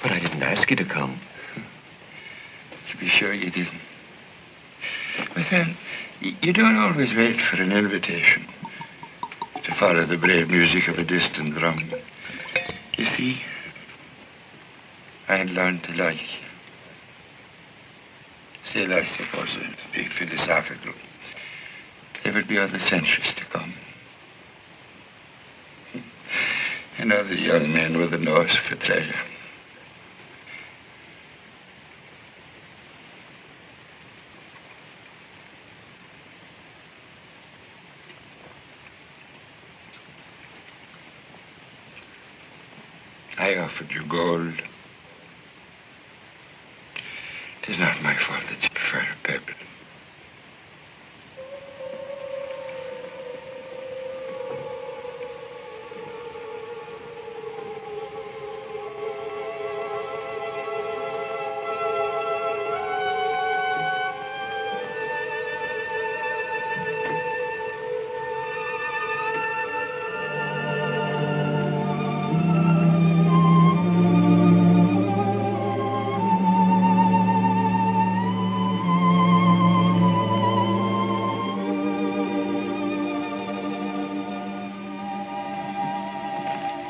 But I didn't ask you to come. To be sure you didn't. But then, you don't always wait for an invitation to follow the brave music of a distant drum. You see, I had learned to like you. Still, I suppose, to be philosophical, there would be other centuries to come. And other young men with a nose for treasure. I offered you gold. It is not my fault that you prefer a pebble.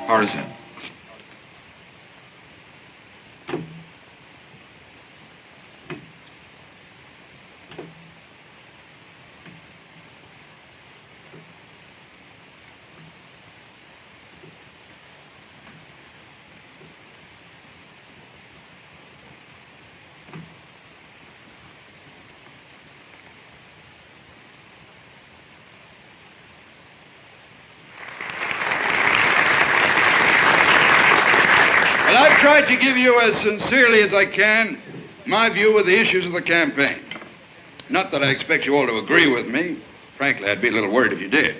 Horizon. Well, I've tried to give you as sincerely as I can my view of the issues of the campaign. Not that I expect you all to agree with me. Frankly, I'd be a little worried if you did.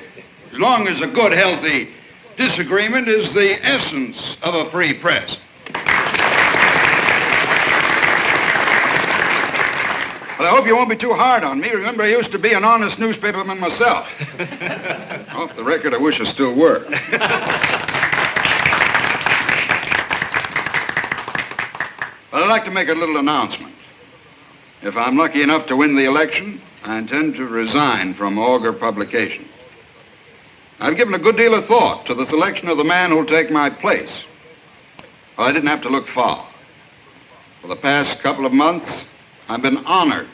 As long as a good, healthy disagreement is the essence of a free press. Well, I hope you won't be too hard on me. Remember, I used to be an honest newspaperman myself. Off the record, I wish I still were. Well, I'd like to make a little announcement. If I'm lucky enough to win the election, I intend to resign from Auger Publication. I've given a good deal of thought to the selection of the man who'll take my place. Well, I didn't have to look far. For the past couple of months, I've been honored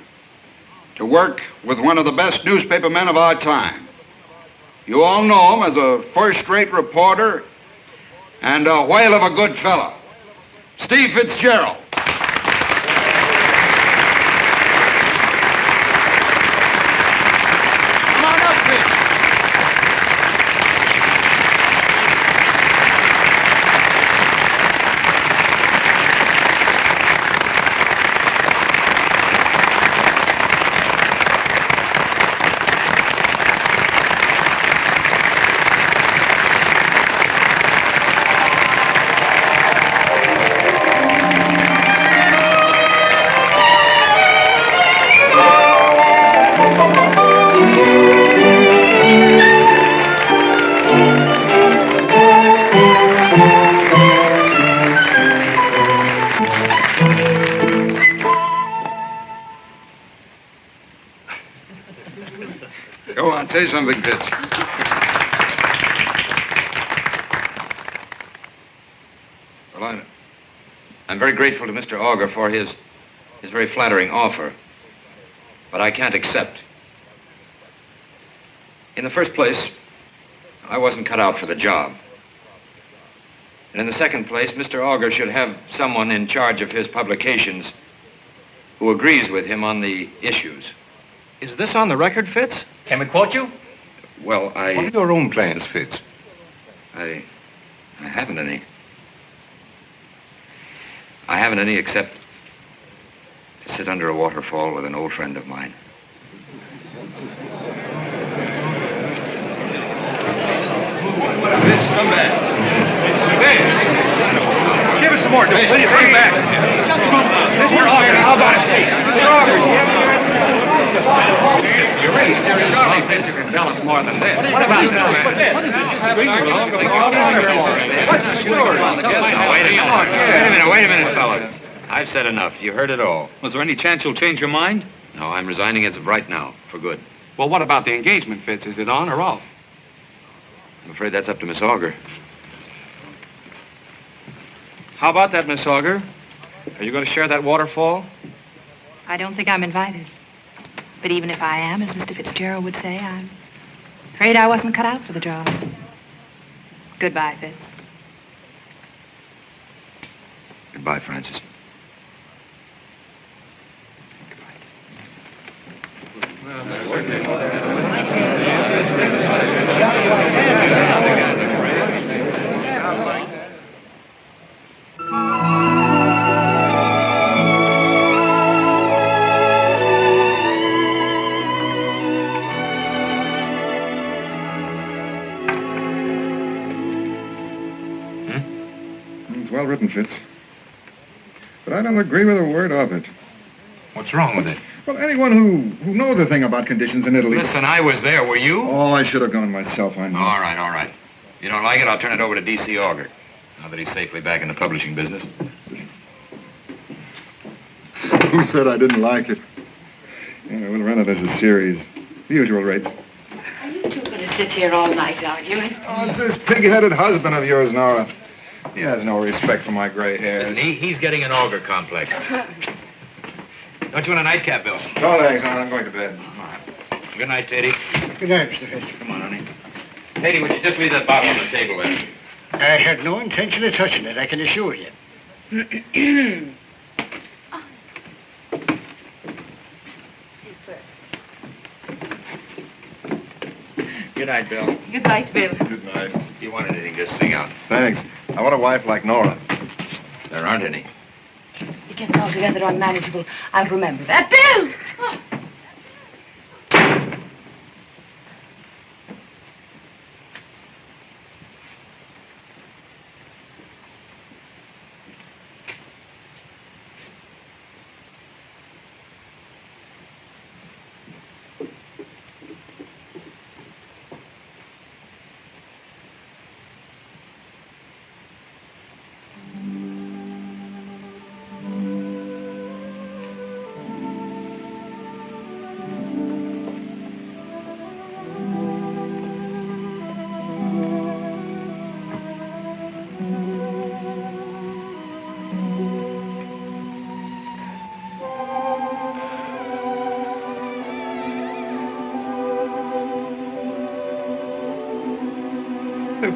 to work with one of the best newspaper men of our time. You all know him as a first-rate reporter and a whale of a good fellow. Steve Fitzgerald. Go on, say something, Fitz. Well, I'm very grateful to Mr. Auger for his It's a very flattering offer, but I can't accept. In the first place, I wasn't cut out for the job. And in the second place, Mr. Auger should have someone in charge of his publications who agrees with him on the issues. Is this on the record, Fitz? Can we quote you? Well, What are your own plans, Fitz? I haven't any. I haven't any except to sit under a waterfall with an old friend of mine. Come back. Hey, give us some more, will you? Bring it back. Mr. Auger, how about a steak? Mr. Auger, you're really serious. Surely Fitz can tell us more than this. What about this? What is this disagreement? What's the story? Wait a minute, fellas. I've said enough. You heard it all. Was there any chance you'll change your mind? No, I'm resigning as of right now, for good. Well, what about the engagement, Fitz? Is it on or off? I'm afraid that's up to Miss Auger. How about that, Miss Auger? Are you going to share that waterfall? I don't think I'm invited. But even if I am, as Mr. Fitzgerald would say, I'm afraid I wasn't cut out for the job. Goodbye, Fitz. Goodbye, Francis. It's well written, Fitz. But I don't agree with a word of it. What's wrong with it? Well, anyone who knows a thing about conditions in Italy... Listen, I was there. Were you? Oh, I should have gone myself, I know. All right. You don't like it, I'll turn it over to D.C. Auger. Now that he's safely back in the publishing business. Who said I didn't like it? Yeah, we'll run it as a series. The usual rates. Are you two going to sit here all night arguing? Oh, it's this pig-headed husband of yours, Nora. He has no respect for my gray hairs. Listen, he's getting an Auger complex. Don't you want a nightcap, Bill? No, thanks. I'm going to bed. All right. Good night, Teddy. Good night, Mr. Fitz. Come on, honey. Teddy, would you just leave that bottle on the table there? I had no intention of touching it, I can assure you. Good night, Bill. Good night, Bill. Good night. If you want anything, just sing out. Thanks. I want a wife like Nora. There aren't any. It gets altogether unmanageable. I'll remember that. Bill! Oh.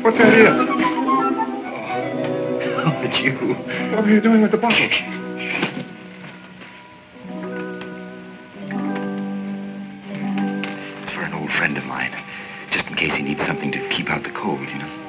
What's that here? Oh, it's you. What are you doing with the bottle? It's for an old friend of mine. Just in case he needs something to keep out the cold, you know.